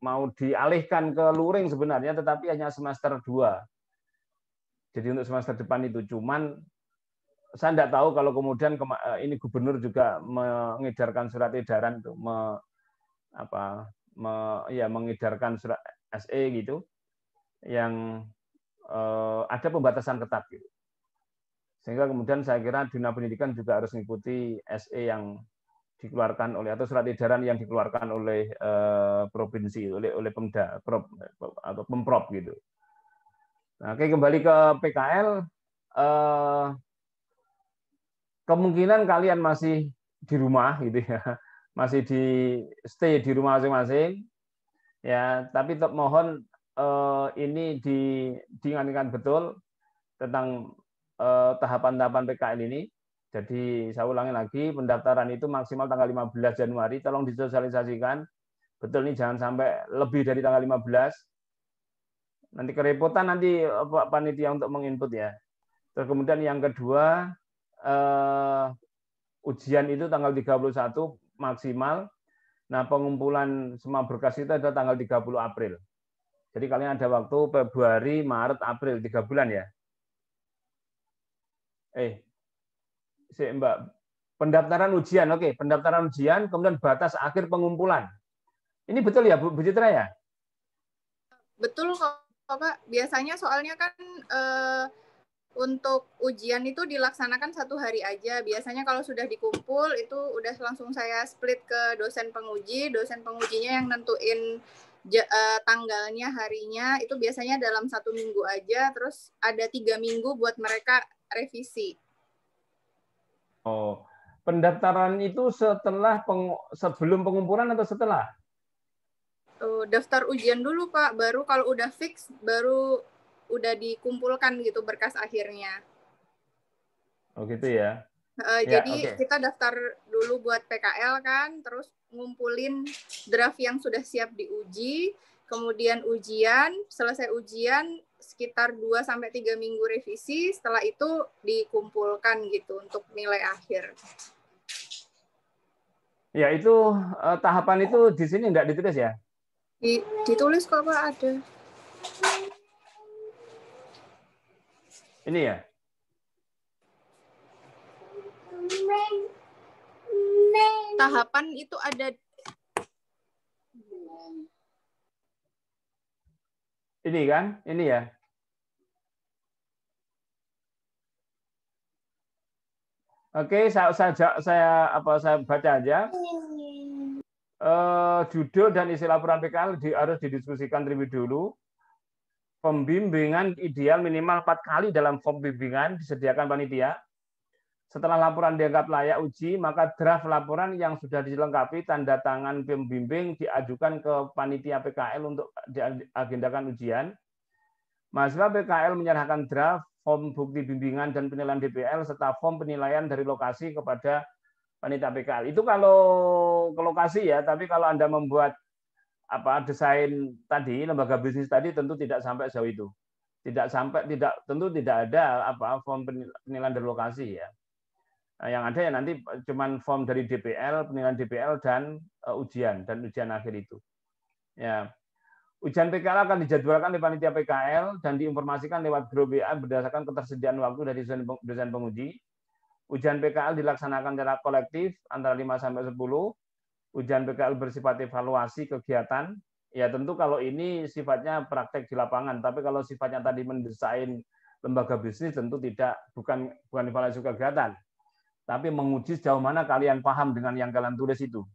mau dialihkan ke luring sebenarnya, tetapi hanya semester 2. Jadi untuk semester depan itu cuman saya tidak tahu kalau kemudian ini gubernur juga mengedarkan surat edaran untuk mengedarkan surat SE gitu yang ada pembatasan ketat gitu. Sehingga kemudian saya kira dunia pendidikan juga harus mengikuti SE yang dikeluarkan oleh atau surat edaran yang dikeluarkan oleh provinsi oleh Pemda atau Pemprov gitu. Nah, oke, kembali ke PKL, kemungkinan kalian masih di rumah gitu ya, masih stay di rumah masing-masing ya, tapi tetap mohon ini diingatkan betul tentang tahapan-tahapan PKL ini. Jadi saya ulangi lagi, pendaftaran itu maksimal tanggal 15 Januari, tolong disosialisasikan. Betul nih, jangan sampai lebih dari tanggal 15. Nanti kerepotan nanti panitia untuk menginput ya. Terus kemudian yang kedua, ujian itu tanggal 31 maksimal. Nah, pengumpulan semua berkas itu adalah tanggal 30 April. Jadi kalian ada waktu Februari, Maret, April, 3 bulan ya. Mbak, pendaftaran ujian, oke, pendaftaran ujian, kemudian batas akhir pengumpulan. Ini betul ya, Bu Citra ya? Betul kok, Pak. Biasanya soalnya kan untuk ujian itu dilaksanakan 1 hari aja. Biasanya kalau sudah dikumpul itu udah langsung saya split ke dosen pengujinya yang nentuin tanggalnya, harinya, itu biasanya dalam 1 minggu aja, terus ada 3 minggu buat mereka revisi. Oh, pendaftaran itu sebelum pengumpulan atau setelah? Daftar ujian dulu, Pak. Baru kalau udah fix, baru udah dikumpulkan gitu berkas akhirnya. Oh gitu ya. Jadi kita daftar dulu buat PKL kan, terus ngumpulin draft yang sudah siap diuji, kemudian ujian, selesai ujian sekitar 2-3 minggu revisi, setelah itu dikumpulkan gitu untuk nilai akhir. Ya, itu tahapan itu di sini enggak ditulis ya? Ditulis kok, Pak, ada. Ini ya? Tahapan itu ada. Ini kan? Ini ya? Oke, saya baca aja. Judul dan isi laporan PKL harus didiskusikan terlebih dulu. Pembimbingan ideal minimal 4 kali dalam form bimbingan disediakan panitia. Setelah laporan dianggap layak uji, maka draft laporan yang sudah dilengkapi tanda tangan pembimbing diajukan ke panitia PKL untuk diagendakan ujian. Mahasiswa PKL menyerahkan draft, form bukti bimbingan dan penilaian DPL serta form penilaian dari lokasi kepada panitia PKL. Itu kalau ke lokasi ya, tapi kalau Anda membuat desain tadi, lembaga bisnis tadi tentu tidak sampai jauh itu. Tentu tidak ada form penilaian dari lokasi ya. Nah, yang ada ya nanti cuman form dari DPL, penilaian DPL dan ujian akhir itu. Ya. Ujian PKL akan dijadwalkan oleh panitia PKL dan diinformasikan lewat grup WA berdasarkan ketersediaan waktu dari dosen penguji. Ujian PKL dilaksanakan secara kolektif antara 5 sampai 10. Ujian PKL bersifat evaluasi kegiatan. Ya tentu kalau ini sifatnya praktek di lapangan, tapi kalau sifatnya tadi mendesain lembaga bisnis tentu bukan evaluasi kegiatan, tapi menguji sejauh mana kalian paham dengan yang kalian tulis itu.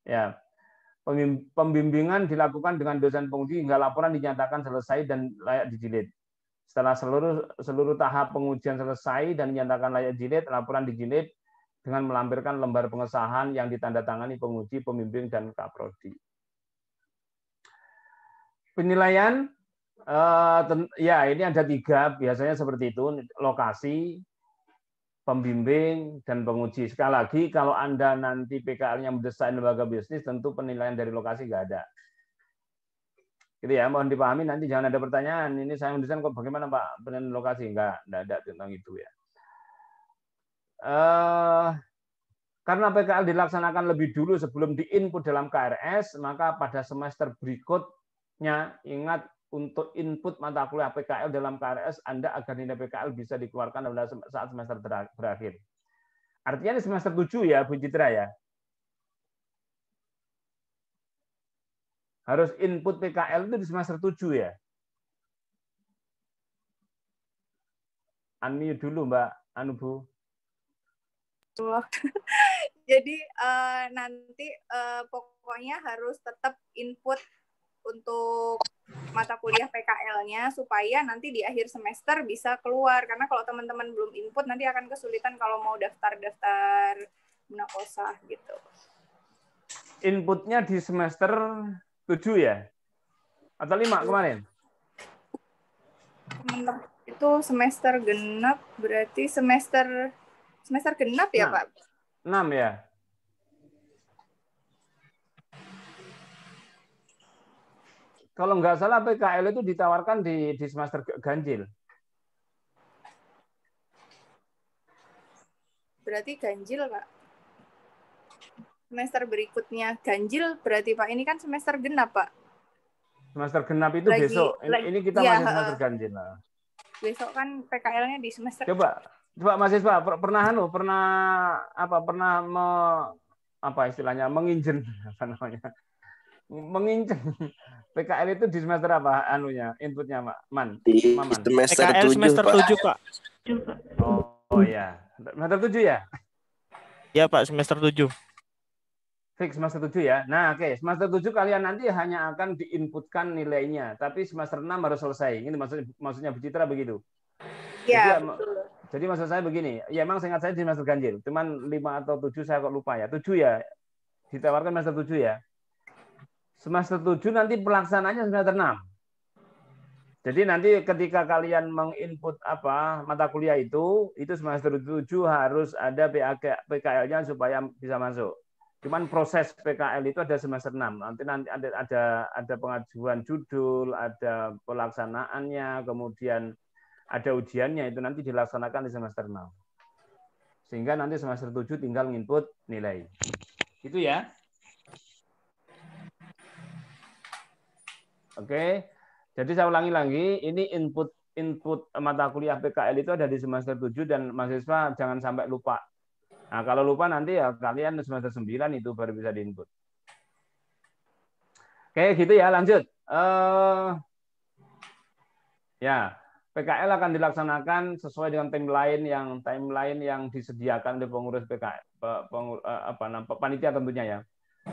Ya. Pembimbingan dilakukan dengan dosen penguji hingga laporan dinyatakan selesai dan layak dijilid. Setelah seluruh tahap pengujian selesai dan dinyatakan layak jilid, laporan dijilid dengan melampirkan lembar pengesahan yang ditandatangani penguji, pembimbing, dan kaprodi. Penilaian Ya, ini ada 3, biasanya seperti itu, lokasi, pembimbing, dan penguji. Sekali lagi, kalau Anda nanti PKL-nya mendesain lembaga bisnis, tentu penilaian dari lokasi nggak ada. Gitu ya, mohon dipahami, nanti jangan ada pertanyaan, ini saya mendesain kok bagaimana Pak penilaian lokasi? Nggak ada tentang itu ya. Karena PKL dilaksanakan lebih dulu sebelum diinput dalam KRS, maka pada semester berikutnya, ingat, untuk input mata kuliah PKL dalam KRS, Anda agar nilai PKL bisa dikeluarkan saat semester berakhir. Artinya di semester 7 ya, Bu Citra ya. Harus input PKL itu di semester 7 ya. Unmute dulu Mbak Anu Bu. Jadi nanti pokoknya harus tetap input untuk mata kuliah PKL-nya supaya nanti di akhir semester bisa keluar. Karena kalau teman-teman belum input nanti akan kesulitan kalau mau daftar Munakosa gitu. Inputnya di semester 7 ya? Atau 5 kemarin? Itu semester genap, berarti semester genap ya, 6. Pak? 6 ya? Kalau nggak salah PKL itu ditawarkan di semester ganjil. Berarti ganjil, Pak. Semester berikutnya ganjil berarti, Pak. Ini kan semester genap, Pak. Semester genap itu besok. Ini kita ya, masih semester ganjil. Nah. Besok kan PKL-nya di semester. Coba mahasiswa pernah istilahnya menginjen apa namanya? Menginjeng PKL itu di semester apa anunya inputnya Man? Maman. Semester PKL 7, semester Pak. 7, Pak. Oh ya. Semester 7 ya? Ya, Pak, semester 7. Fix semester 7 ya. Nah, oke. Semester 7 kalian nanti hanya akan diinputkan nilainya, tapi semester 6 harus selesai. Ini maksudnya Bu Citra begitu. Iya, jadi maksud saya begini, ya emang seingat saya di semester ganjil, cuman 5 atau 7 saya kok lupa ya. 7 ya. Ditawarkan semester 7 ya. Semester 7 nanti pelaksanaannya semester 6. Jadi nanti ketika kalian menginput mata kuliah itu semester 7 harus ada PKL-nya supaya bisa masuk. Cuman proses PKL itu ada semester 6. Nanti ada pengajuan judul, ada pelaksanaannya, kemudian ada ujiannya, itu nanti dilaksanakan di semester 6. Sehingga nanti semester 7 tinggal nginput nilai. Itu ya. Oke. Jadi saya ulangi lagi, ini input mata kuliah PKL itu ada di semester 7 dan mahasiswa jangan sampai lupa. Nah, kalau lupa nanti ya kalian semester 9 itu baru bisa diinput. Oke, gitu ya, lanjut. Ya, PKL akan dilaksanakan sesuai dengan timeline yang disediakan oleh pengurus PKL, panitia tentunya ya.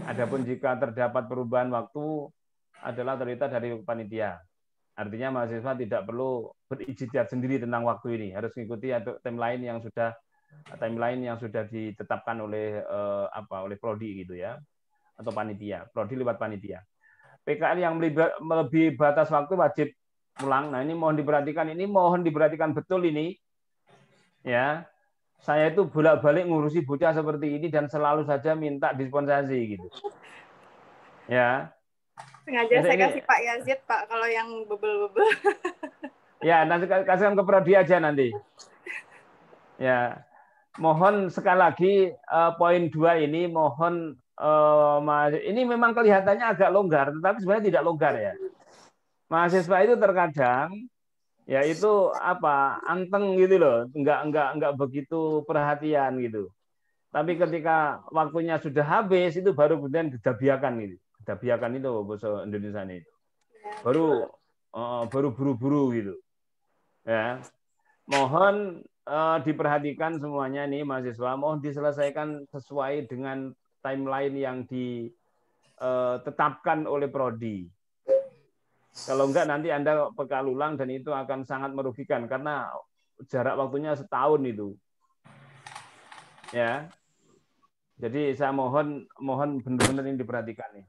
Adapun jika terdapat perubahan waktu adalah otoritas dari panitia. Artinya mahasiswa tidak perlu berijtihad sendiri tentang waktu ini, harus mengikuti timeline yang sudah ditetapkan oleh prodi gitu ya, atau panitia, prodi lewat panitia. PKL yang melebihi batas waktu wajib pulang. Nah, ini mohon diperhatikan betul ini. Ya. Saya itu bolak-balik ngurusi bocah seperti ini dan selalu saja minta dispensasi gitu. Ya. Sengaja saya kasih Pak Yazid, Pak, kalau yang bebel-bebel. Ya, nanti kasihkan ke prodi aja nanti. Ya. Mohon sekali lagi poin 2 ini mohon ini memang kelihatannya agak longgar, tetapi sebenarnya tidak longgar ya. Mahasiswa itu terkadang ya itu anteng gitu loh, enggak begitu perhatian gitu. Tapi ketika waktunya sudah habis itu baru kemudian gedabiakan gitu. Gedabiakan itu bahasa Indonesia itu. Baru buru-buru gitu. Ya. Mohon diperhatikan semuanya nih mahasiswa, mohon diselesaikan sesuai dengan timeline yang ditetapkan oleh prodi. Kalau enggak nanti Anda PKL ulang dan itu akan sangat merugikan karena jarak waktunya setahun itu. Ya. Jadi saya mohon benar-benar ini diperhatikan nih.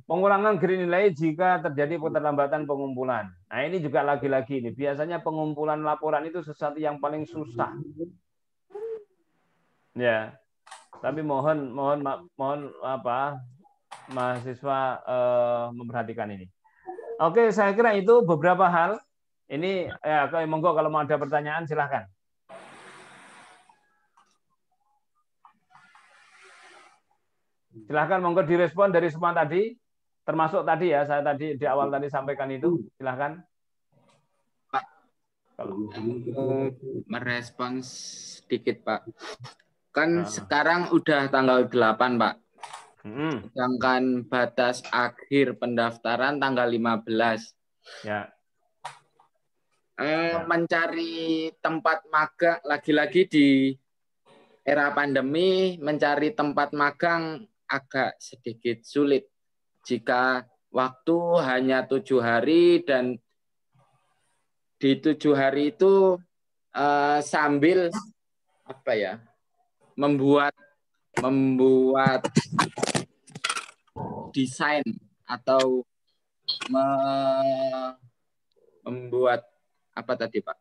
pengurangan green nilai jika terjadi keterlambatan pengumpulan. Nah, ini juga lagi-lagi ini. Biasanya pengumpulan laporan itu sesuatu yang paling susah. Ya. Tapi mohon apa mahasiswa memperhatikan ini. Oke, saya kira itu beberapa hal. Ini ya, monggo kalau mau ada pertanyaan silahkan. Silahkan monggo direspon dari semua tadi, termasuk tadi ya, saya tadi di awal tadi sampaikan itu, silahkan. Pak, kalau merespons sedikit Pak. Kan sekarang udah tanggal 8 Pak. Sedangkan batas akhir pendaftaran tanggal 15. Ya. Mencari tempat magang, lagi-lagi di era pandemi, mencari tempat magang agak sedikit sulit. Jika waktu hanya 7 hari dan di 7 hari itu sambil apa ya, membuat desain atau membuat apa tadi Pak?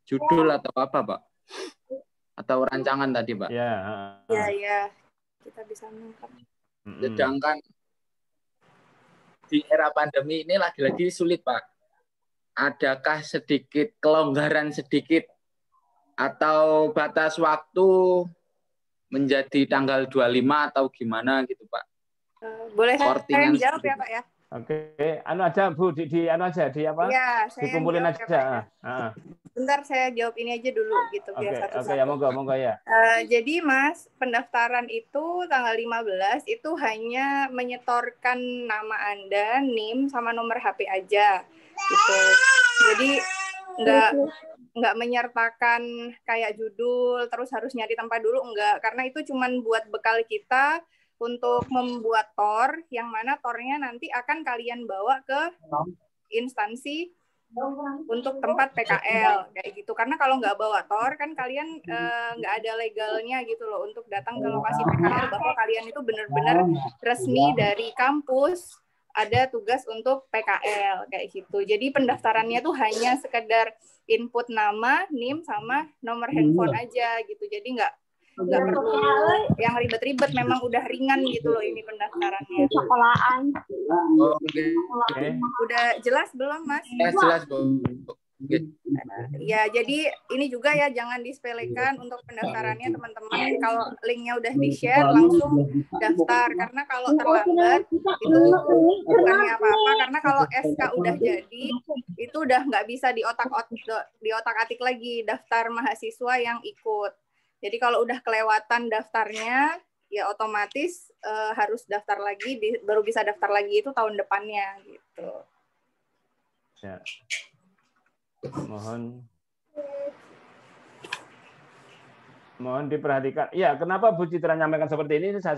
Judul atau apa Pak? Atau rancangan tadi Pak? Ya. Kita bisa mengungkap. Sedangkan di era pandemi ini lagi-lagi sulit Pak. Adakah sedikit kelonggaran sedikit atau batas waktu menjadi tanggal 25 atau gimana gitu Pak? Boleh saya jawab ya Pak ya? Oke, anu aja Bu, di anu aja di apa? Ya, dikumpulin aja. Ya. Bentar saya jawab ini aja dulu gitu biar satu-satu. Oke, ya monggo ya. Jadi Mas, pendaftaran itu tanggal 15 itu hanya menyetorkan nama Anda, NIM sama nomor HP aja gitu. Jadi nggak menyertakan kayak judul terus harus nyari tempat dulu, enggak, karena itu cuman buat bekal kita untuk membuat TOR, yang mana TOR-nya nanti akan kalian bawa ke instansi untuk tempat PKL kayak gitu. Karena kalau nggak bawa TOR kan kalian nggak ada legalnya gitu loh untuk datang ke lokasi PKL bahwa kalian itu benar-benar resmi dari kampus ada tugas untuk PKL kayak gitu. Jadi pendaftarannya tuh hanya sekedar input nama, NIM sama nomor handphone aja gitu. Jadi nggak perlu yang ribet-ribet, memang udah ringan gitu loh ini pendaftarannya. Sekolahan. Udah jelas belum Mas? Ya, jelas Bu. Ya, jadi ini juga ya jangan disepelekan untuk pendaftarannya teman-teman. Kalau linknya udah di-share langsung daftar, karena kalau terlambat itu bukannya apa-apa, karena kalau SK udah jadi itu udah nggak bisa diotak-atik lagi daftar mahasiswa yang ikut. Jadi kalau udah kelewatan daftarnya, ya otomatis harus daftar lagi, baru bisa daftar lagi itu tahun depannya gitu. Ya. Mohon diperhatikan. Ya, kenapa Bu Citra nyampaikan seperti ini? Saya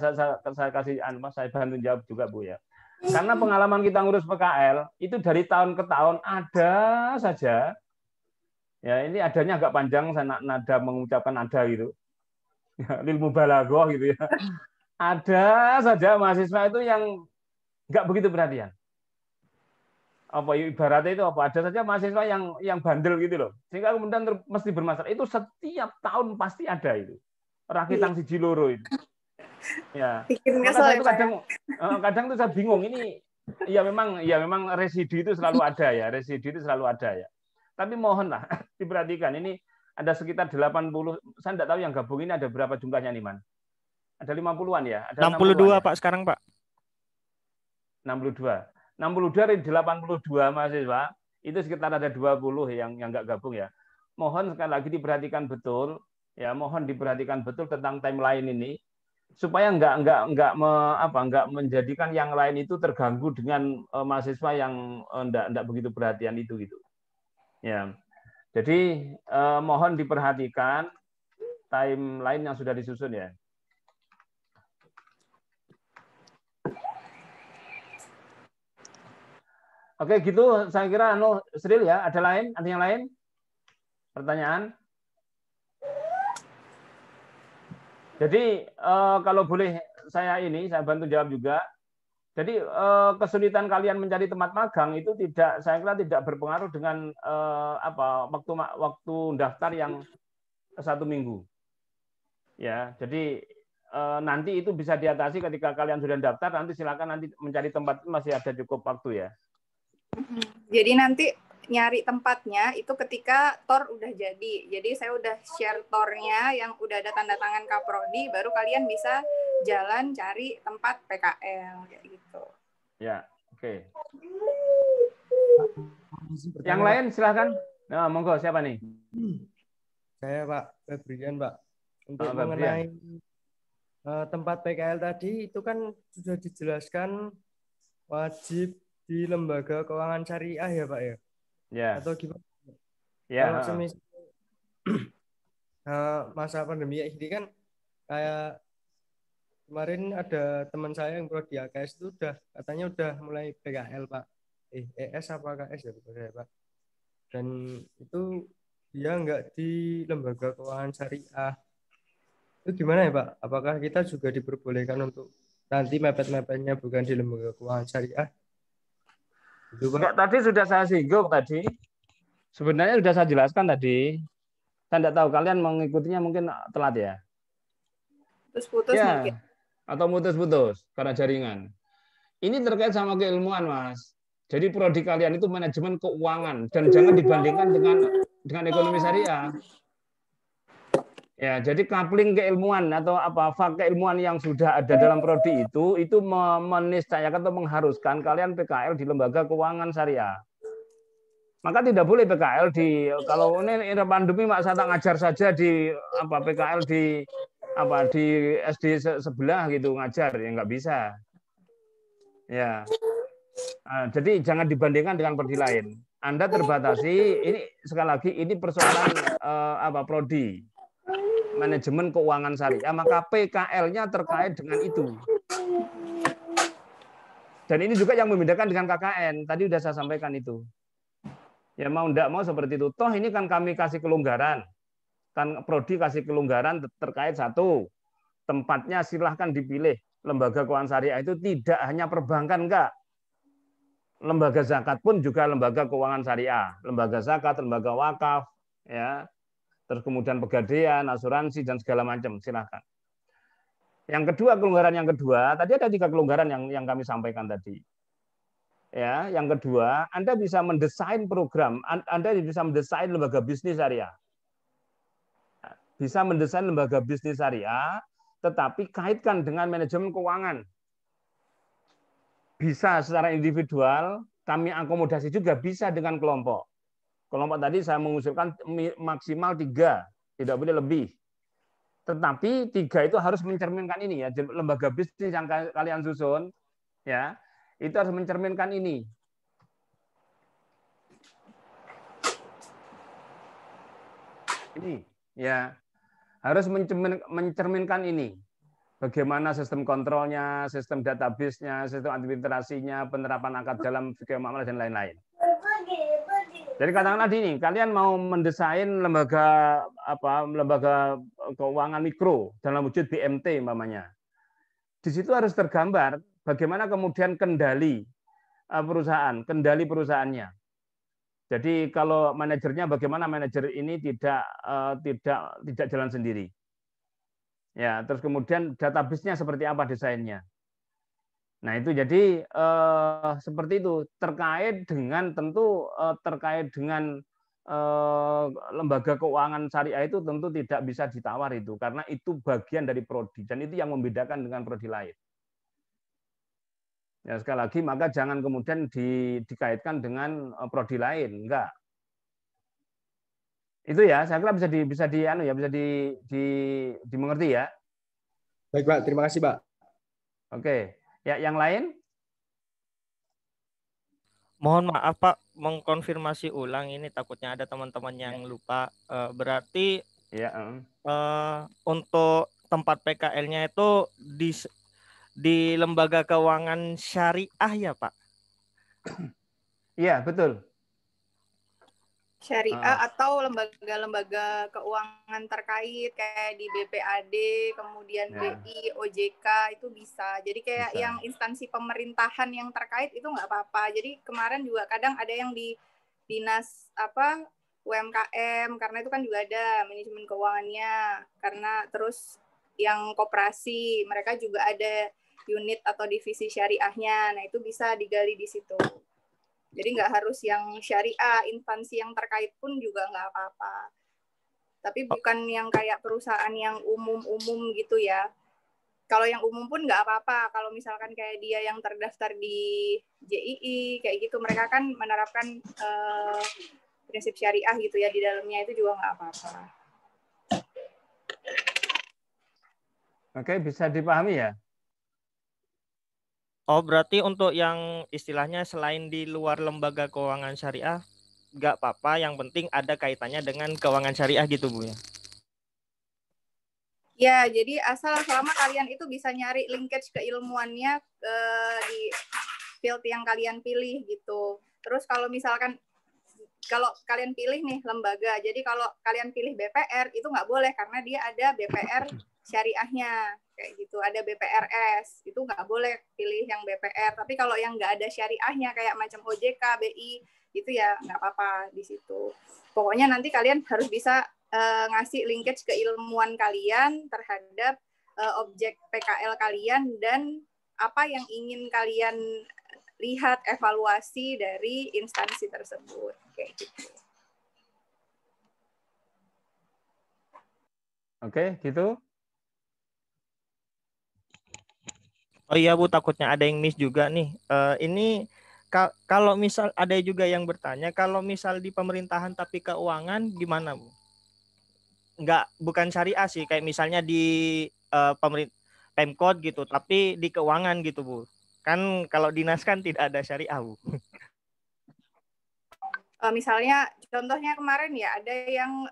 kasih, saya bantu jawab juga Bu ya. Karena pengalaman kita ngurus PKL itu dari tahun ke tahun ada saja. Ya, ini adanya agak panjang, saya nada mengucapkan ada gitu. Ya, lil mubalaghah gitu ya. Ada saja mahasiswa itu yang nggak begitu perhatian. Apa ibaratnya itu apa? Ada saja mahasiswa yang bandel gitu loh. Sehingga kemudian mesti bermasalah. Itu setiap tahun pasti ada itu. Rakitang siji loro itu. Ya. Maka saya itu kadang tuh saya bingung ini ya memang residu itu selalu ada ya. Residu itu selalu ada ya. Tapi mohonlah diperhatikan, ini ada sekitar 80, saya tidak tahu yang gabung ini ada berapa jumlahnya nih Man? Ada 50-an ya? Ada 62 ya? Pak sekarang Pak. 62 dari 82 mahasiswa, itu sekitar ada 20 yang nggak gabung ya. Mohon sekali lagi diperhatikan betul, ya mohon diperhatikan betul tentang timeline ini, supaya nggak menjadikan yang lain itu terganggu dengan mahasiswa yang nggak begitu perhatian itu gitu. Ya, jadi mohon diperhatikan timeline yang sudah disusun ya. Oke, gitu saya kira Sril ya. Ada yang lain? Pertanyaan? Jadi kalau boleh saya bantu jawab juga. Jadi kesulitan kalian mencari tempat magang itu saya kira tidak berpengaruh dengan waktu daftar yang 1 minggu. Ya, jadi nanti itu bisa diatasi ketika kalian sudah daftar. Nanti silakan nanti mencari tempat, masih ada cukup waktu ya. Jadi nanti nyari tempatnya itu ketika TOR udah jadi. Jadi saya udah share TOR-nya yang udah ada tanda tangan Kaprodi, baru kalian bisa jalan cari tempat PKL kayak gitu. Ya, oke. Yang lain silahkan. Nah, monggo siapa nih? Saya Pak Febrian, Pak. Untuk mengenai tempat PKL tadi itu kan sudah dijelaskan wajib di lembaga keuangan syariah ya Pak ya? Ya. Atau gimana? Ya. Kalau semisal masa pandemi ini kan kayak kemarin ada teman saya yang prodi AKS itu katanya udah mulai PKL Pak. ES apa KS ya Pak. Dan itu dia nggak di lembaga keuangan syariah. Itu gimana ya Pak? Apakah kita juga diperbolehkan untuk nanti mepet-mepetnya bukan di lembaga keuangan syariah? Itu, Pak. Enggak, tadi sudah saya singgung tadi. Sebenarnya sudah saya jelaskan tadi. Saya tidak tahu kalian mengikutinya mungkin telat ya. Putus-putus ya, mungkin. Atau putus-putus karena jaringan. Ini terkait sama keilmuan, Mas. Jadi prodi kalian itu manajemen keuangan dan jangan dibandingkan dengan ekonomi syariah. Ya, jadi coupling keilmuan atau keilmuan yang sudah ada dalam prodi itu meniscayakan atau mengharuskan kalian PKL di lembaga keuangan syariah. Maka tidak boleh PKL kalau ini pandemi Mak saya ngajar saja di PKL di SD sebelah gitu ngajar ya nggak bisa. Ya. Nah, jadi jangan dibandingkan dengan prodi lain. Anda terbatasi, ini sekali lagi ini persoalan prodi manajemen keuangan syariah, maka PKL-nya terkait dengan itu. Dan ini juga yang membedakan dengan KKN. Tadi sudah saya sampaikan itu. Ya mau enggak mau seperti itu. Toh ini kan kami kasih kelonggaran. Kan prodi kasih kelonggaran terkait satu, tempatnya silahkan dipilih. Lembaga keuangan syariah itu tidak hanya perbankan, enggak. Lembaga zakat pun juga lembaga keuangan syariah. Lembaga zakat, lembaga wakaf, ya. Terus kemudian pegadaian, asuransi, dan segala macam, silahkan. Yang kedua, kelonggaran yang kedua, tadi ada 3 kelonggaran yang kami sampaikan tadi. Ya, yang kedua, Anda bisa mendesain program, Anda bisa mendesain lembaga bisnis syariah. Bisa mendesain lembaga bisnis syariah, tetapi kaitkan dengan manajemen keuangan. Bisa secara individual, kami akomodasi juga bisa dengan kelompok. Kelompok tadi saya mengusulkan maksimal 3, tidak boleh lebih. Tetapi 3 itu harus mencerminkan ini ya, lembaga bisnis yang kalian susun ya, itu harus mencerminkan ini. Ini ya, harus mencerminkan ini. Bagaimana sistem kontrolnya, sistem database-nya, sistem administrasinya, penerapan akad dalam fikih muamalah dan lain-lain. Jadi katakanlah ini, kalian mau mendesain lembaga keuangan mikro dalam wujud BMT umpamanya. Di situ harus tergambar bagaimana kemudian kendali perusahaannya. Jadi kalau manajernya bagaimana manajer ini tidak jalan sendiri. Ya, terus kemudian database-nya seperti apa desainnya. Nah itu jadi seperti itu terkait dengan lembaga keuangan syariah itu tentu tidak bisa ditawar itu karena itu bagian dari prodi dan itu yang membedakan dengan prodi lain. Ya sekali lagi maka jangan kemudian dikaitkan dengan prodi lain, enggak. Itu ya saya kira bisa dimengerti ya. Baik Pak, terima kasih Pak. Oke. Ya, yang lain? Mohon maaf Pak, mengkonfirmasi ulang ini takutnya ada teman-teman yang lupa. Berarti untuk tempat PKL-nya itu di lembaga keuangan syariah ya Pak? Iya, betul. Syariah atau lembaga-lembaga keuangan terkait kayak di BPAD, kemudian BI, OJK itu bisa. Jadi kayak Bisa. yang instansi pemerintahan yang terkait itu nggak apa-apa. Jadi kemarin juga kadang ada yang di dinas UMKM, karena itu kan juga ada manajemen keuangannya. Karena terus yang koperasi, mereka juga ada unit atau divisi syariahnya. Nah itu bisa digali di situ. Jadi nggak harus yang syariah, instansi yang terkait pun juga nggak apa-apa. Tapi bukan yang kayak perusahaan yang umum-umum gitu ya. Kalau yang umum pun nggak apa-apa. Kalau misalkan kayak dia yang terdaftar di JII, kayak gitu, mereka kan menerapkan prinsip syariah gitu ya di dalamnya, itu juga nggak apa-apa. Oke, bisa dipahami ya? Oh, berarti untuk yang istilahnya selain di luar lembaga keuangan syariah, nggak apa-apa, yang penting ada kaitannya dengan keuangan syariah gitu, Bu ya? Ya, jadi asal selama kalian itu bisa nyari linkage keilmuannya di field yang kalian pilih gitu. Terus kalau misalkan kalau kalian pilih nih lembaga, jadi kalau kalian pilih BPR itu nggak boleh karena dia ada BPR syariahnya kayak gitu, ada BPRS, itu nggak boleh pilih yang BPR. Tapi kalau yang nggak ada syariahnya kayak macam OJK, BI itu ya nggak apa-apa di situ. Pokoknya nanti kalian harus bisa ngasih linkage keilmuan kalian terhadap objek PKL kalian dan apa yang ingin kalian lihat evaluasi dari instansi tersebut kayak gitu. Oke, gitu. Oh iya, Bu, takutnya ada yang miss juga nih. Ini kalau misal ada juga yang bertanya, kalau misal di pemerintahan tapi keuangan gimana, Bu? Bukan syariah sih, kayak misalnya di Pemkot gitu, tapi di keuangan gitu, Bu. Kan kalau dinas kan tidak ada syariah, Bu. Misalnya contohnya kemarin ya ada yang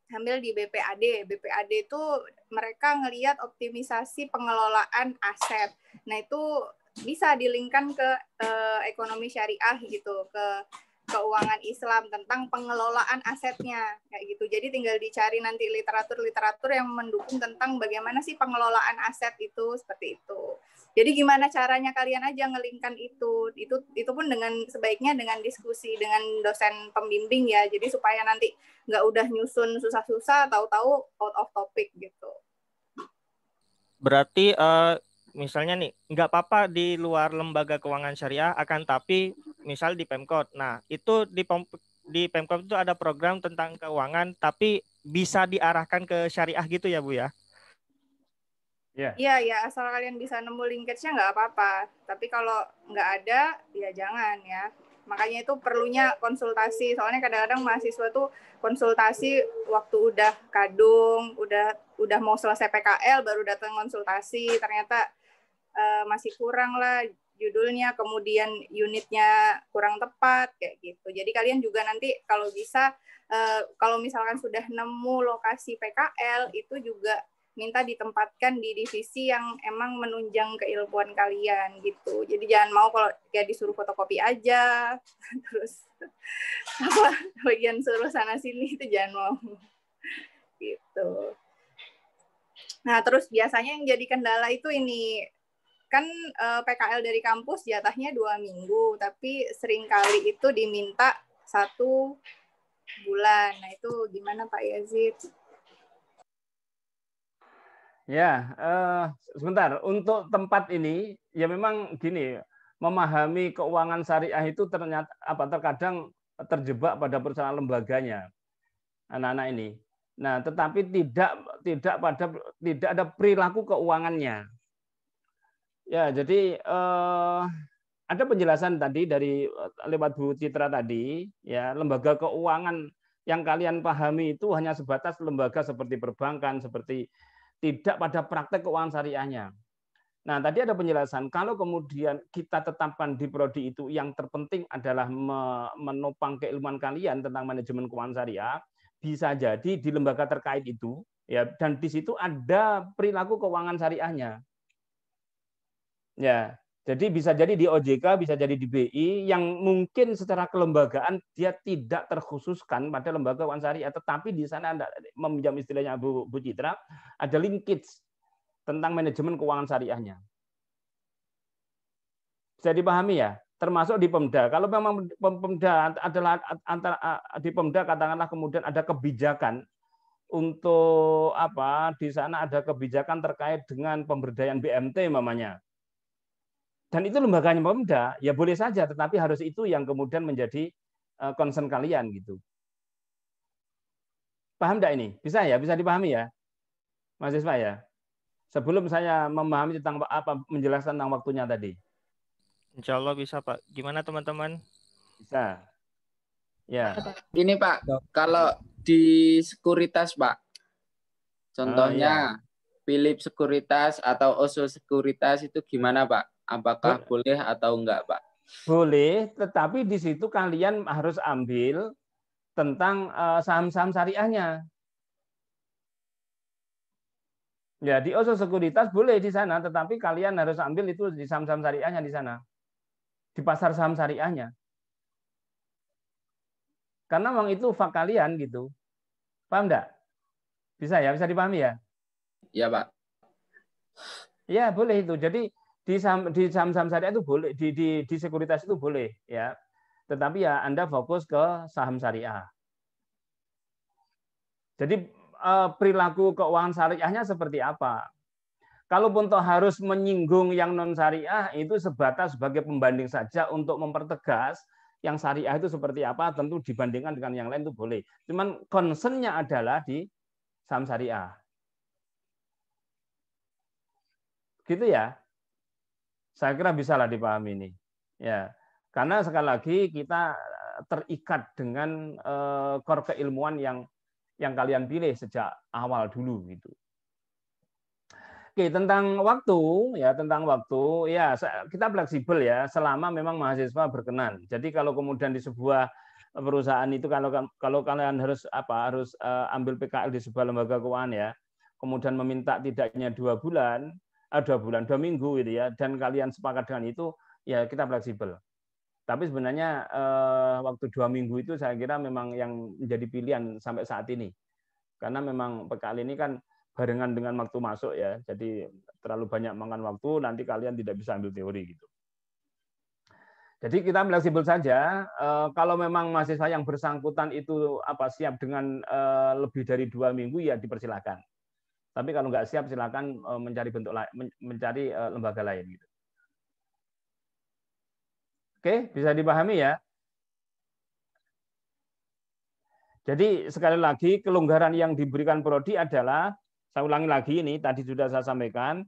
ambil di BPAD. BPAD itu mereka ngelihat optimisasi pengelolaan aset. Nah itu bisa dilingkan ke ekonomi syariah gitu, ke keuangan Islam tentang pengelolaan asetnya kayak gitu. Jadi tinggal dicari nanti literatur yang mendukung tentang bagaimana sih pengelolaan aset itu seperti itu. Jadi gimana caranya kalian aja ngelingkan itu pun dengan sebaiknya dengan diskusi dengan dosen pembimbing ya. Jadi supaya nanti nggak udah nyusun susah-susah, tahu-tahu out of topic gitu. Berarti misalnya nih, nggak apa-apa di luar lembaga keuangan syariah, akan tapi misal di Pemkot. Nah, itu di Pemkot itu ada program tentang keuangan, tapi bisa diarahkan ke syariah gitu ya, Bu ya? Iya, asal kalian bisa nemu linkage-nya nggak apa-apa. Tapi kalau nggak ada, ya jangan ya. Makanya itu perlunya konsultasi. Soalnya kadang-kadang mahasiswa tuh konsultasi waktu udah kadung, udah mau selesai PKL baru datang konsultasi. Ternyata masih kurang lah judulnya, kemudian unitnya kurang tepat kayak gitu. Jadi kalian juga nanti kalau bisa kalau misalkan sudah nemu lokasi PKL itu juga minta ditempatkan di divisi yang emang menunjang keilmuan kalian gitu. Jadi jangan mau kalau kayak disuruh fotokopi aja, terus apa bagian suruh sana sini itu jangan mau gitu. Nah terus biasanya yang jadi kendala itu ini kan PKL dari kampus jatahnya 2 minggu, tapi seringkali itu diminta 1 bulan. Nah itu gimana Pak Yazid? Ya, sebentar. Untuk tempat ini, ya memang gini, memahami keuangan syariah itu ternyata terkadang terjebak pada perusahaan lembaganya anak-anak ini. Nah, tetapi tidak ada perilaku keuangannya. Ya, jadi ada penjelasan tadi dari lewat Bu Citra tadi, ya lembaga keuangan yang kalian pahami itu hanya sebatas lembaga seperti perbankan, seperti tidak pada praktek keuangan syariahnya. Nah, tadi ada penjelasan, kalau kemudian kita tetapkan di prodi itu yang terpenting adalah menopang keilmuan kalian tentang manajemen keuangan syariah, bisa jadi di lembaga terkait itu, ya, dan di situ ada perilaku keuangan syariahnya. Ya, Jadi bisa jadi di OJK, bisa jadi di BI, yang mungkin secara kelembagaan dia tidak terkhususkan pada lembaga keuangan syariah, tetapi di sana ada, meminjam istilahnya Bu Citra, ada linkage tentang manajemen keuangan syariahnya. Bisa dipahami ya? Termasuk di Pemda. Kalau memang Pemda adalah antara di Pemda katakanlah kemudian ada kebijakan untuk apa? Di sana ada kebijakan terkait dengan pemberdayaan BMT mamanya. Dan itu lembaganya Pemda, ya boleh saja, tetapi harus itu yang kemudian menjadi concern kalian gitu. Paham enggak ini? Bisa ya? Bisa dipahami ya? Mahasiswa ya? Sebelum saya memahami tentang apa, menjelaskan tentang waktunya tadi. Insya Allah bisa, Pak. Gimana teman-teman? Bisa. Ya. Ini Pak, kalau di sekuritas Pak, contohnya Philip Sekuritas atau Oso Sekuritas itu gimana Pak? Apakah boleh atau enggak Pak? Boleh, tetapi di situ kalian harus ambil tentang saham-saham syariahnya. Ya, di Oso Sekuritas boleh di sana, tetapi kalian harus ambil itu di saham-saham syariahnya di sana. Di pasar saham syariahnya. Karena memang itu fak kalian gitu. Paham enggak? Bisa ya? Bisa dipahami ya? Iya, Pak. Ya, boleh itu. Jadi di saham-saham syariah itu boleh, di sekuritas itu boleh ya. Tetapi ya Anda fokus ke saham syariah. Jadi perilaku keuangan syariahnya seperti apa? Kalaupun toh harus menyinggung yang non syariah, itu sebatas sebagai pembanding saja untuk mempertegas yang syariah itu seperti apa, tentu dibandingkan dengan yang lain itu boleh. Cuman concern-nya adalah di saham syariah. Gitu ya. Saya kira bisa lah dipahami ini. Ya. Karena sekali lagi kita terikat dengan core keilmuan yang kalian pilih sejak awal dulu gitu. Oke, tentang waktu ya kita fleksibel ya selama memang mahasiswa berkenan. Jadi kalau kemudian di sebuah perusahaan itu kalau kalian harus ambil PKL di sebuah lembaga keuangan ya, kemudian meminta tidaknya 2 minggu gitu ya, dan kalian sepakat dengan itu ya kita fleksibel. Tapi sebenarnya waktu 2 minggu itu saya kira memang yang menjadi pilihan sampai saat ini. Karena memang PKL ini kan barengan dengan waktu masuk ya. Jadi terlalu banyak makan waktu, nanti kalian tidak bisa ambil teori gitu. Jadi kita fleksibel saja. Kalau memang mahasiswa yang bersangkutan itu siap dengan lebih dari 2 minggu ya dipersilakan. Tapi kalau nggak siap silakan mencari bentuk lain, mencari lembaga lain gitu. Oke, bisa dipahami ya. Jadi sekali lagi kelonggaran yang diberikan prodi adalah, saya ulangi lagi ini tadi sudah saya sampaikan,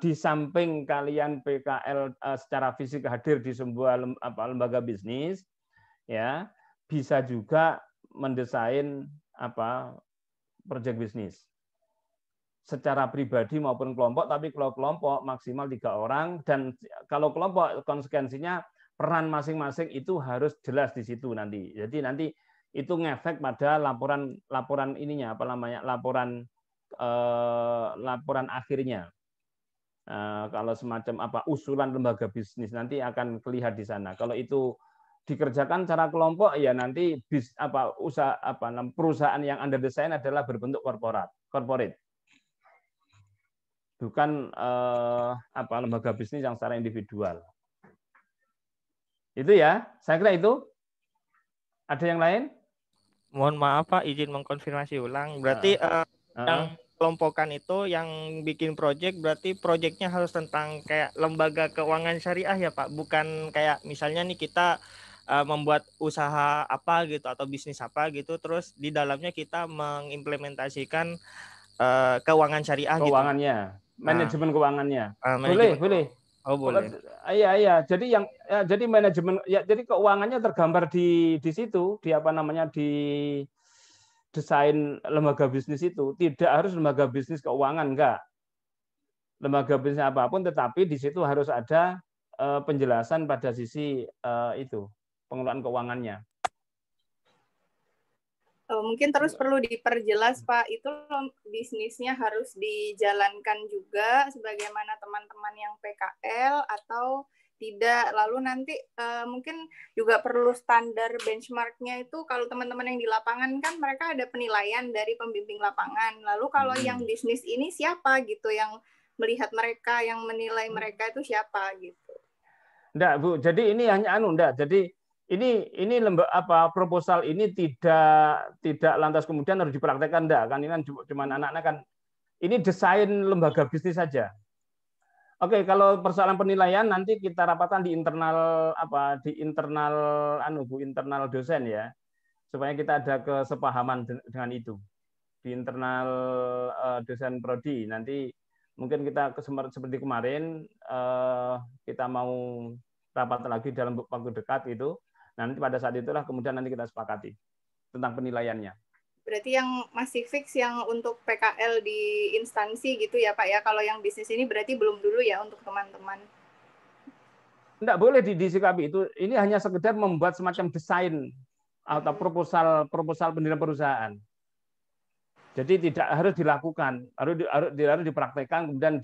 di samping kalian PKL secara fisik hadir di sebuah lembaga bisnis, ya bisa juga mendesain proyek bisnis secara pribadi maupun kelompok. Tapi kalau kelompok maksimal 3 orang, dan kalau kelompok konsekuensinya peran masing-masing itu harus jelas di situ nanti. Jadi nanti itu ngefek pada laporan ininya laporan akhirnya. Kalau semacam usulan lembaga bisnis nanti akan kelihatan di sana. Kalau itu dikerjakan secara kelompok ya nanti perusahaan yang Anda desain adalah berbentuk corporate. Bukan lembaga bisnis yang secara individual. Itu ya, saya kira itu. Ada yang lain? Mohon maaf Pak, izin mengkonfirmasi ulang. Berarti yang kelompokan itu yang bikin proyek, berarti proyeknya harus tentang kayak lembaga keuangan syariah ya Pak? Bukan kayak misalnya nih kita membuat usaha apa gitu atau bisnis apa gitu, terus di dalamnya kita mengimplementasikan keuangan syariah gitu. Keuangannya, manajemen keuangannya. Manajemen. Boleh. Oh boleh. Iya. Jadi manajemen ya, jadi keuangannya tergambar di situ, di desain lembaga bisnis itu. Tidak harus lembaga bisnis keuangan, enggak. Lembaga bisnis apapun, tetapi di situ harus ada penjelasan pada sisi itu pengelolaan keuangannya. Mungkin terus perlu diperjelas Pak, itu bisnisnya harus dijalankan juga sebagaimana teman-teman yang PKL atau tidak. Lalu nanti mungkin juga perlu standar benchmarknya itu, kalau teman-teman yang di lapangan kan mereka ada penilaian dari pembimbing lapangan. Lalu kalau yang bisnis ini siapa gitu yang melihat mereka, yang menilai mereka itu siapa gitu. Enggak, Bu. Jadi ini hanya enggak. Jadi ini proposal ini tidak lantas kemudian harus dipraktekkan, enggak kan, ini kan cuma anak-anak kan, ini desain lembaga bisnis saja. Oke, kalau persoalan penilaian nanti kita rapatkan di internal internal dosen ya, supaya kita ada kesepahaman dengan itu di internal dosen prodi. Nanti mungkin kita seperti kemarin kita mau rapat lagi dalam waktu dekat itu. Nanti pada saat itulah kemudian nanti kita sepakati tentang penilaiannya. Berarti yang masih fix yang untuk PKL di instansi gitu ya Pak ya. Kalau yang bisnis ini berarti belum dulu ya untuk teman-teman. Tidak boleh disikapi itu. Ini hanya sekedar membuat semacam desain atau proposal pendirian perusahaan. Jadi tidak harus dilakukan, harus dipraktekkan, kemudian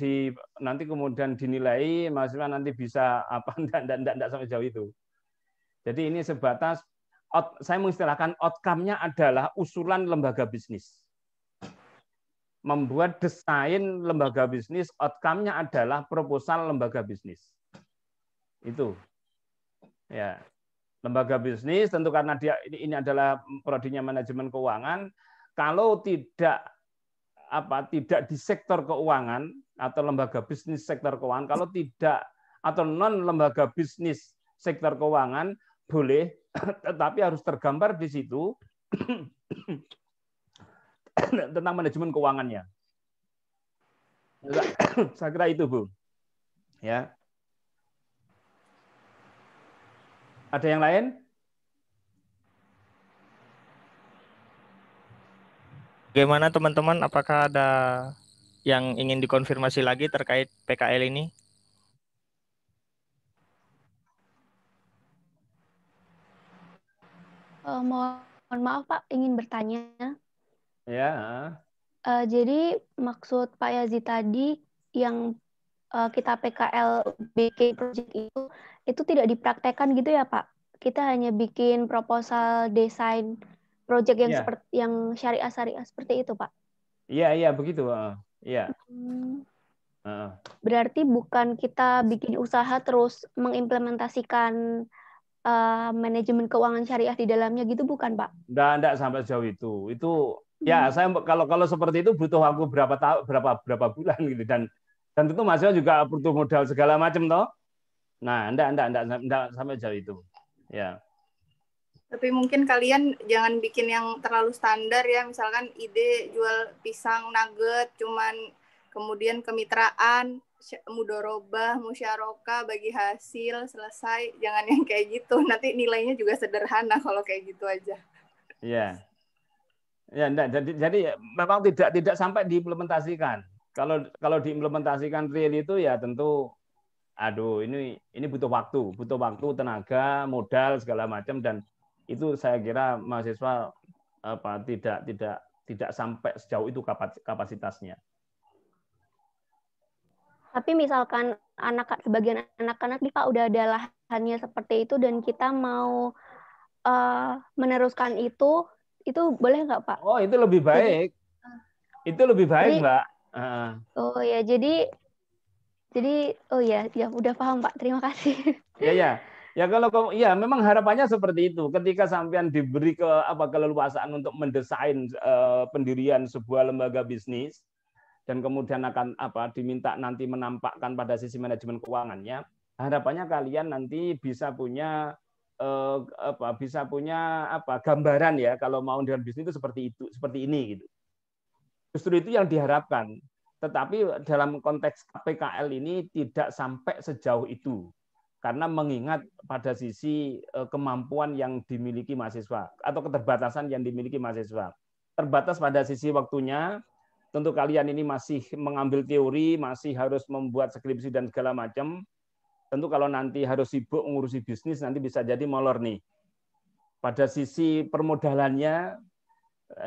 nanti kemudian dinilai, mahasiswa nanti bisa apa, tidak sampai jauh itu. Jadi ini sebatas, saya mengistilahkan outcome-nya adalah usulan lembaga bisnis. Membuat desain lembaga bisnis, outcome-nya adalah proposal lembaga bisnis. Itu. Ya. Lembaga bisnis tentu karena ini adalah prodinya manajemen keuangan, kalau tidak di sektor keuangan atau lembaga bisnis sektor keuangan, kalau tidak atau non lembaga bisnis sektor keuangan boleh, tetapi harus tergambar di situ tentang manajemen keuangannya. Saya kira itu, Bu. Ya. Ada yang lain? Bagaimana teman-teman? Apakah ada yang ingin dikonfirmasi lagi terkait PKL ini? Mohon maaf Pak, ingin bertanya. Ya. Jadi maksud Pak Yazid tadi yang kita PKL bikin project itu tidak dipraktekkan gitu ya Pak? Kita hanya bikin proposal desain project yang seperti yang syariah seperti itu Pak? Iya begitu. Iya. Berarti bukan kita bikin usaha terus mengimplementasikan manajemen keuangan syariah di dalamnya gitu, bukan Pak? Enggak sampai jauh itu. Itu ya saya kalau seperti itu butuh waktu berapa bulan gitu, dan tentu mahasiswa juga butuh modal segala macam toh. Nah, enggak sampai jauh itu. Ya. Tapi mungkin kalian jangan bikin yang terlalu standar ya, misalkan ide jual pisang nugget cuman kemudian kemitraan, mudorobah, musyarakah, bagi hasil, selesai. Jangan yang kayak gitu. Nanti nilainya juga sederhana kalau kayak gitu aja. Iya. Ya, enggak. Jadi memang tidak sampai diimplementasikan. Kalau diimplementasikan real itu ya tentu ini butuh waktu, tenaga, modal segala macam, dan itu saya kira mahasiswa tidak sampai sejauh itu kapasitasnya. Tapi misalkan sebagian anak-anak nih Pak udah ada lahannya seperti itu dan kita mau meneruskan itu boleh nggak Pak? Oh, itu lebih baik. Itu lebih baik, Mbak. Oh ya, jadi oh ya udah paham Pak. Terima kasih. Ya kalau memang harapannya seperti itu. Ketika sampean diberi keleluasaan untuk mendesain pendirian sebuah lembaga bisnis, dan kemudian akan diminta nanti menampakkan pada sisi manajemen keuangannya, harapannya kalian nanti bisa punya gambaran ya, kalau mau dengan bisnis itu seperti ini gitu. Justru itu yang diharapkan. Tetapi dalam konteks PKL ini tidak sampai sejauh itu, karena mengingat pada sisi kemampuan yang dimiliki mahasiswa atau keterbatasan yang dimiliki mahasiswa. Terbatas pada sisi waktunya. Tentu kalian ini masih mengambil teori, masih harus membuat skripsi dan segala macam. Tentu kalau nanti harus sibuk mengurusi bisnis, nanti bisa jadi molor nih. Pada sisi permodalannya,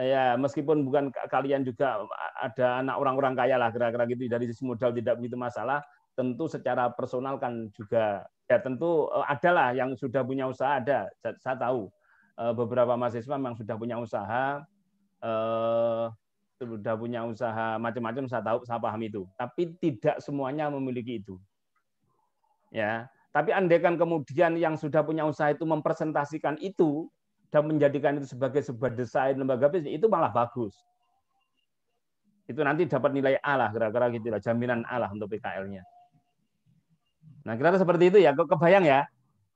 Ya, meskipun bukan kalian juga ada anak orang-orang kaya lah kira-kira gitu, dari sisi modal tidak begitu masalah, tentu secara personal kan juga ya tentu adalah yang sudah punya usaha ada. Saya tahu beberapa mahasiswa memang sudah punya usaha, macam-macam, saya paham itu. Tapi tidak semuanya memiliki itu. Ya, tapi andaikan kemudian yang sudah punya usaha itu mempresentasikan itu dan menjadikan itu sebagai sebuah desain lembaga bisnis, itu malah bagus. Itu nanti dapat nilai A lah, kira-kira gitu lah, jaminan A lah untuk PKL-nya. Nah, kira-kira seperti itu ya, kebayang ya.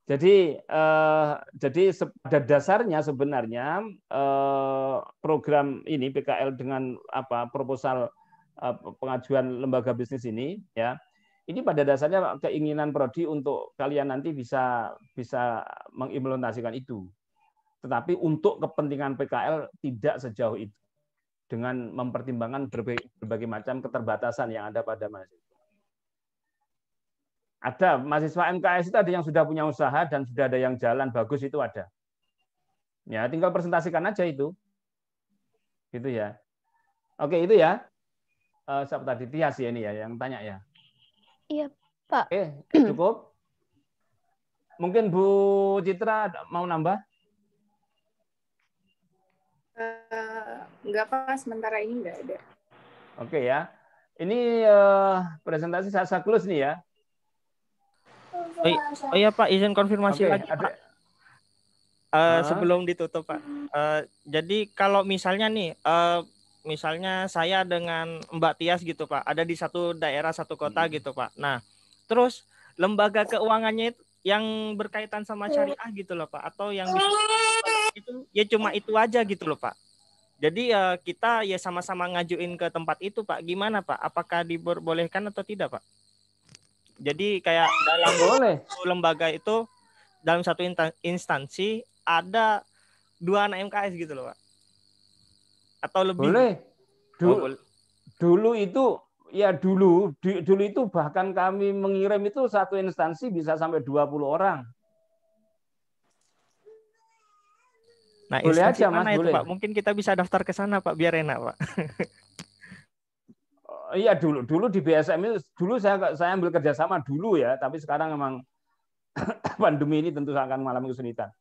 Jadi pada dasarnya sebenarnya program ini PKL dengan proposal pengajuan lembaga bisnis ini ya, ini pada dasarnya keinginan prodi untuk kalian nanti bisa mengimplementasikan itu. Tetapi untuk kepentingan PKL tidak sejauh itu, dengan mempertimbangkan berbagai macam keterbatasan yang ada pada mahasiswa. Ada mahasiswa MKS itu ada yang sudah punya usaha dan sudah ada yang jalan bagus, itu ada. Ya, tinggal presentasikan aja itu. Gitu ya. Oke, itu ya. Siapa tadi? Tias ya ini ya yang tanya ya. Iya, Pak. Oke, cukup. Mungkin Bu Citra mau nambah? Enggak, Pak, sementara ini enggak ada. Oke ya. Ini presentasi saya close nih ya. Oh iya Pak, izin konfirmasi Oke, lagi Pak. Sebelum ditutup Pak. Jadi kalau misalnya nih, misalnya saya dengan Mbak Tias gitu Pak, ada di satu daerah, satu kota gitu Pak. Nah, terus lembaga keuangannya itu yang berkaitan sama syariah gitu loh Pak, atau yang bisa itu ya cuma itu aja gitu loh Pak. Jadi kita ya sama-sama ngajuin ke tempat itu Pak. Gimana Pak? Apakah diperbolehkan atau tidak Pak? Jadi kayak dalam lembaga itu, dalam satu instansi ada 2 anak MKS gitu loh Pak. Atau lebih? Boleh. Dulu itu ya dulu itu bahkan kami mengirim itu satu instansi bisa sampai 20 orang. Nah, boleh instansi aja, mana Mas, itu boleh. Pak? Mungkin kita bisa daftar ke sana Pak, biar enak Pak. Iya, dulu di BSM itu dulu saya ambil kerjasama dulu ya, tapi sekarang memang pandemi ini tentu akan mengalami kesulitan.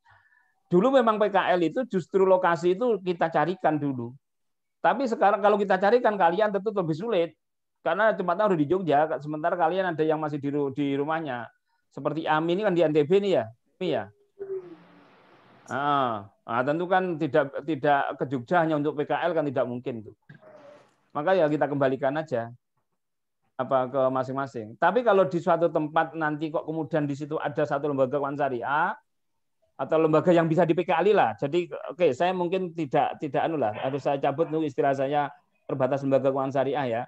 Dulu memang PKL itu justru lokasi itu kita carikan dulu. Tapi sekarang kalau kita carikan kalian tentu lebih sulit. Karena tempatnya udah di Jogja, sementara kalian ada yang masih di rumahnya. Seperti Ami ini kan di NTB nih ya. Ini ya. Tentu kan tidak ke Jogja hanya untuk PKL kan tidak mungkin tuh. Maka ya kita kembalikan aja ke masing-masing. Tapi kalau di suatu tempat nanti kok kemudian di situ ada satu lembaga keuangan syariah atau lembaga yang bisa di PKL lah. Jadi oke, saya mungkin tidak harus saya cabut tuh istilah saya terbatas lembaga keuangan syariah ya,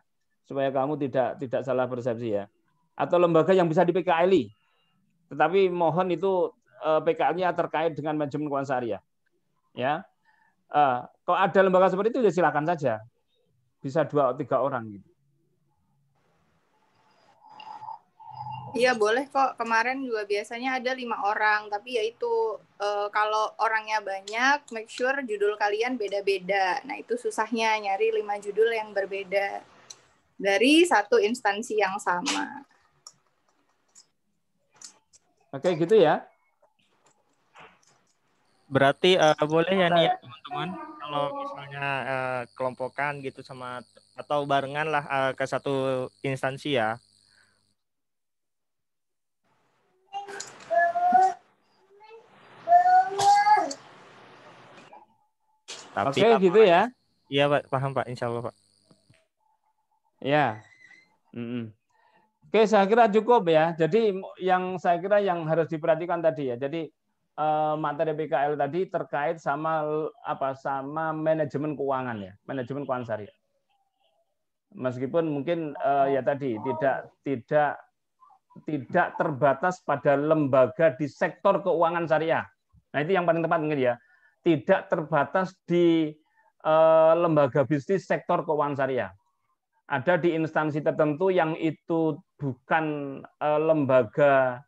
supaya kamu tidak salah persepsi ya. Atau lembaga yang bisa di PKL. Tetapi mohon itu PKL-nya terkait dengan manajemen keuangan syariah. Ya. Kalau ada lembaga seperti itu ya silakan saja. Bisa 2 atau 3 orang gitu. Iya boleh kok. Kemarin juga biasanya ada 5 orang, tapi ya itu kalau orangnya banyak, make sure judul kalian beda-beda. Nah itu susahnya nyari 5 judul yang berbeda dari satu instansi yang sama. Oke gitu ya. Berarti boleh ya nih ya teman-teman, kalau misalnya kelompokan gitu sama atau barengan lah ke satu instansi ya. Tapi oke gitu ya. Iya Pak, paham Pak, insya Allah Pak. Ya. Oke, saya kira cukup ya. Jadi saya kira yang harus diperhatikan tadi ya. Jadi materi PKL tadi terkait sama manajemen keuangan ya, manajemen keuangan syariah. Meskipun mungkin ya tadi tidak terbatas pada lembaga di sektor keuangan syariah. Nah itu yang paling tepat mungkin ya. Tidak terbatas di lembaga bisnis sektor keuangan syariah. Ada di instansi tertentu yang itu bukan lembaga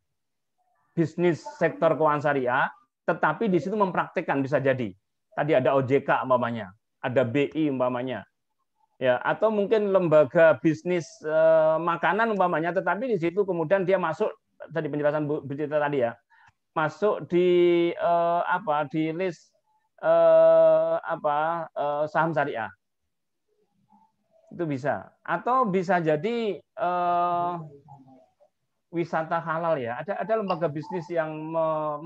bisnis sektor keuangan syariah, tetapi di situ mempraktikkan bisa jadi. Tadi ada OJK umpamanya. ada BI umpamanya. Ya, atau mungkin lembaga bisnis makanan umpamanya, tetapi di situ kemudian dia masuk tadi penjelasan Bu Citra tadi ya, masuk di di list saham syariah. Itu bisa. Atau bisa jadi wisata halal ya. Ada lembaga bisnis yang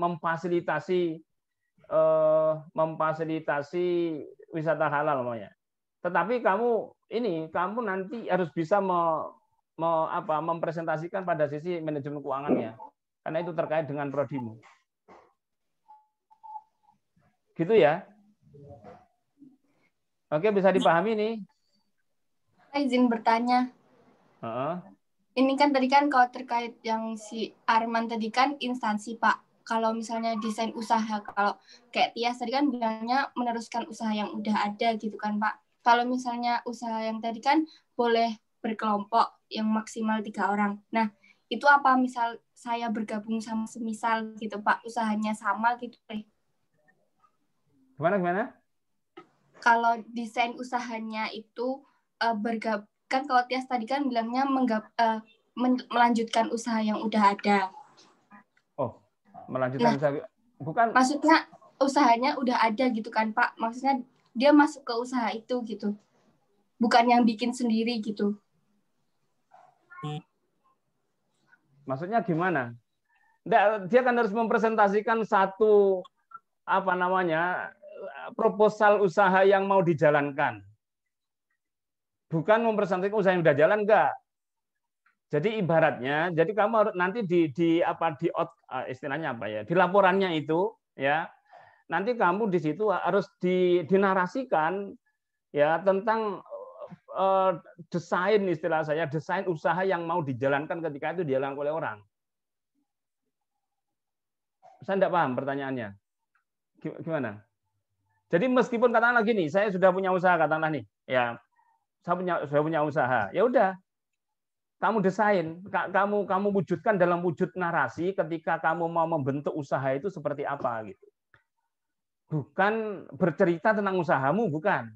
memfasilitasi wisata halal namanya. Tetapi kamu nanti harus bisa mempresentasikan pada sisi manajemen keuangannya, karena itu terkait dengan prodimu. Gitu ya. Oke, bisa dipahami nih. Saya izin bertanya. Ini kan tadi kan kalau terkait yang si Arman tadi kan instansi, Pak. Kalau misalnya desain usaha, kalau kayak Tias tadi kan bilangnya meneruskan usaha yang udah ada gitu kan, Pak. Kalau misalnya usaha yang tadi kan boleh berkelompok yang maksimal 3 orang. Nah, itu apa misal saya bergabung sama semisal gitu, Pak, usahanya sama gitu deh. Gimana? Kalau desain usahanya itu bergabung, kan kalau Tias tadi kan bilangnya melanjutkan usaha yang udah ada. Oh, melanjutkan usaha. Bukan. Maksudnya usahanya udah ada gitu kan, Pak. Maksudnya dia masuk ke usaha itu gitu. Bukan yang bikin sendiri gitu. Maksudnya gimana? Dia kan harus mempresentasikan satu proposal usaha yang mau dijalankan. Bukan mempresentasikan usaha yang udah jalan, enggak. Jadi ibaratnya, jadi kamu harus nanti istilahnya apa ya? Di laporannya itu ya. Nanti kamu di situ harus dinarasikan ya tentang desain, istilah saya, desain usaha yang mau dijalankan ketika itu dijalankan oleh orang. Saya tidak paham pertanyaannya. Gimana? Jadi meskipun katakanlah gini, saya sudah punya usaha, katakanlah nih, ya, saya punya usaha, ya udah, kamu desain, kamu wujudkan dalam wujud narasi ketika kamu mau membentuk usaha itu seperti apa gitu. Bukan bercerita tentang usahamu, bukan.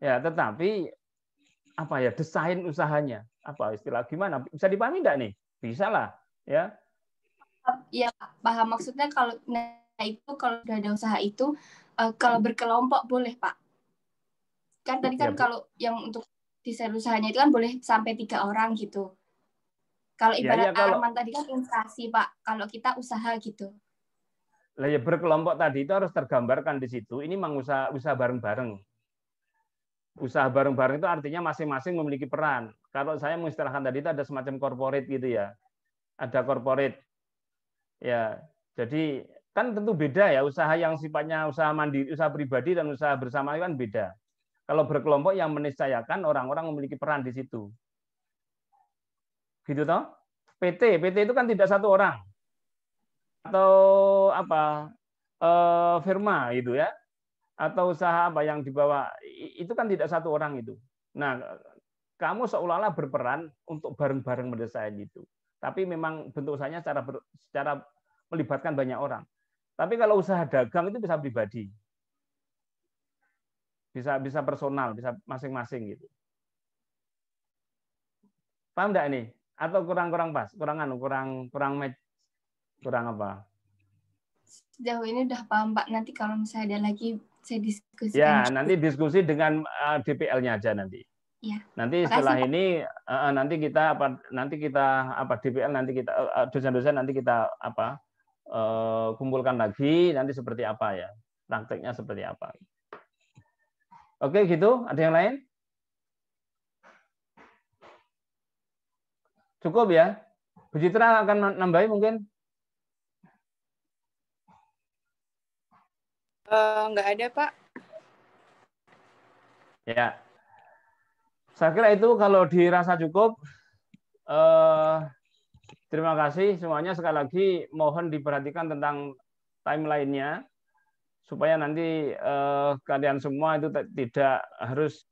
Ya, tetapi desain usahanya, istilah gimana? Bisa dipahami enggak nih? Bisa lah, ya. Ya, paham. Maksudnya kalau itu kalau udah ada usaha itu kalau berkelompok boleh, Pak. Kan tadi kan kalau yang untuk desain usahanya itu kan boleh sampai 3 orang gitu. Kalau ibarat Arman tadi kan instansi, Pak. Kalau kita usaha gitu. Lah ya, berkelompok tadi itu harus tergambarkan di situ. Ini memang usaha bareng-bareng. Usaha bareng-bareng itu artinya masing-masing memiliki peran. Kalau saya mengistilahkan tadi itu ada semacam corporate gitu ya. Ada corporate. Ya, jadi kan tentu beda ya, usaha yang sifatnya usaha mandiri, usaha pribadi dan usaha bersama kan beda. Kalau berkelompok yang meniscayakan orang-orang memiliki peran di situ. Gitu toh? PT itu kan tidak satu orang. Atau firma gitu ya, atau usaha yang dibawa itu kan tidak satu orang itu. Nah, kamu seolah-olah berperan untuk bareng-bareng mendesain itu. Tapi memang bentuk usahanya secara melibatkan banyak orang. Tapi kalau usaha dagang itu bisa pribadi, bisa personal, bisa masing-masing gitu. Paham enggak ini? Atau kurang pas? Kurang apa? Sejauh ini udah paham, Pak. Nanti kalau misalnya ada lagi saya diskusikan. Ya, nanti diskusi dengan DPL-nya aja nanti. Ya. Nanti setelah ini nanti kita DPL nanti kita dosen-dosen nanti kita kumpulkan lagi nanti seperti apa ya, prakteknya seperti apa. Oke, gitu. Ada yang lain? Cukup ya? Bu Citra akan nambahin mungkin? Nggak ada, Pak. Ya. Saya kira itu kalau dirasa cukup. Terima kasih semuanya. Sekali lagi mohon diperhatikan tentang timeline-nya supaya nanti kalian semua itu tidak harus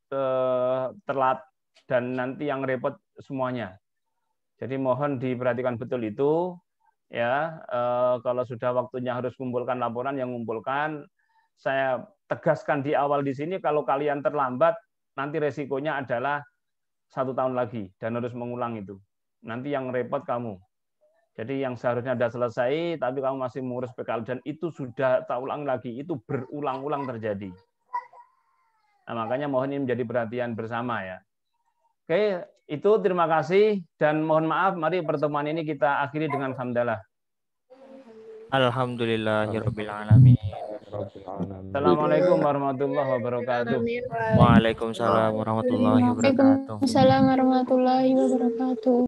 telat dan nanti yang repot semuanya. Jadi mohon diperhatikan betul itu ya. Kalau sudah waktunya harus kumpulkan laporan, yang kumpulkan. Saya tegaskan di awal di sini, kalau kalian terlambat, nanti resikonya adalah 1 tahun lagi dan harus mengulang itu. Nanti yang repot kamu. Jadi yang seharusnya sudah selesai, tapi kamu masih mengurus PKL, dan itu sudah tak ulang lagi, itu berulang-ulang terjadi. Nah, makanya mohon ini menjadi perhatian bersama ya. Oke, itu terima kasih dan mohon maaf, mari pertemuan ini kita akhiri dengan hamdalah. Alhamdulillahirabbil alamin. Assalamualaikum warahmatullahi wabarakatuh. Waalaikumsalam warahmatullahi wabarakatuh. Waalaikumsalam warahmatullahi wabarakatuh.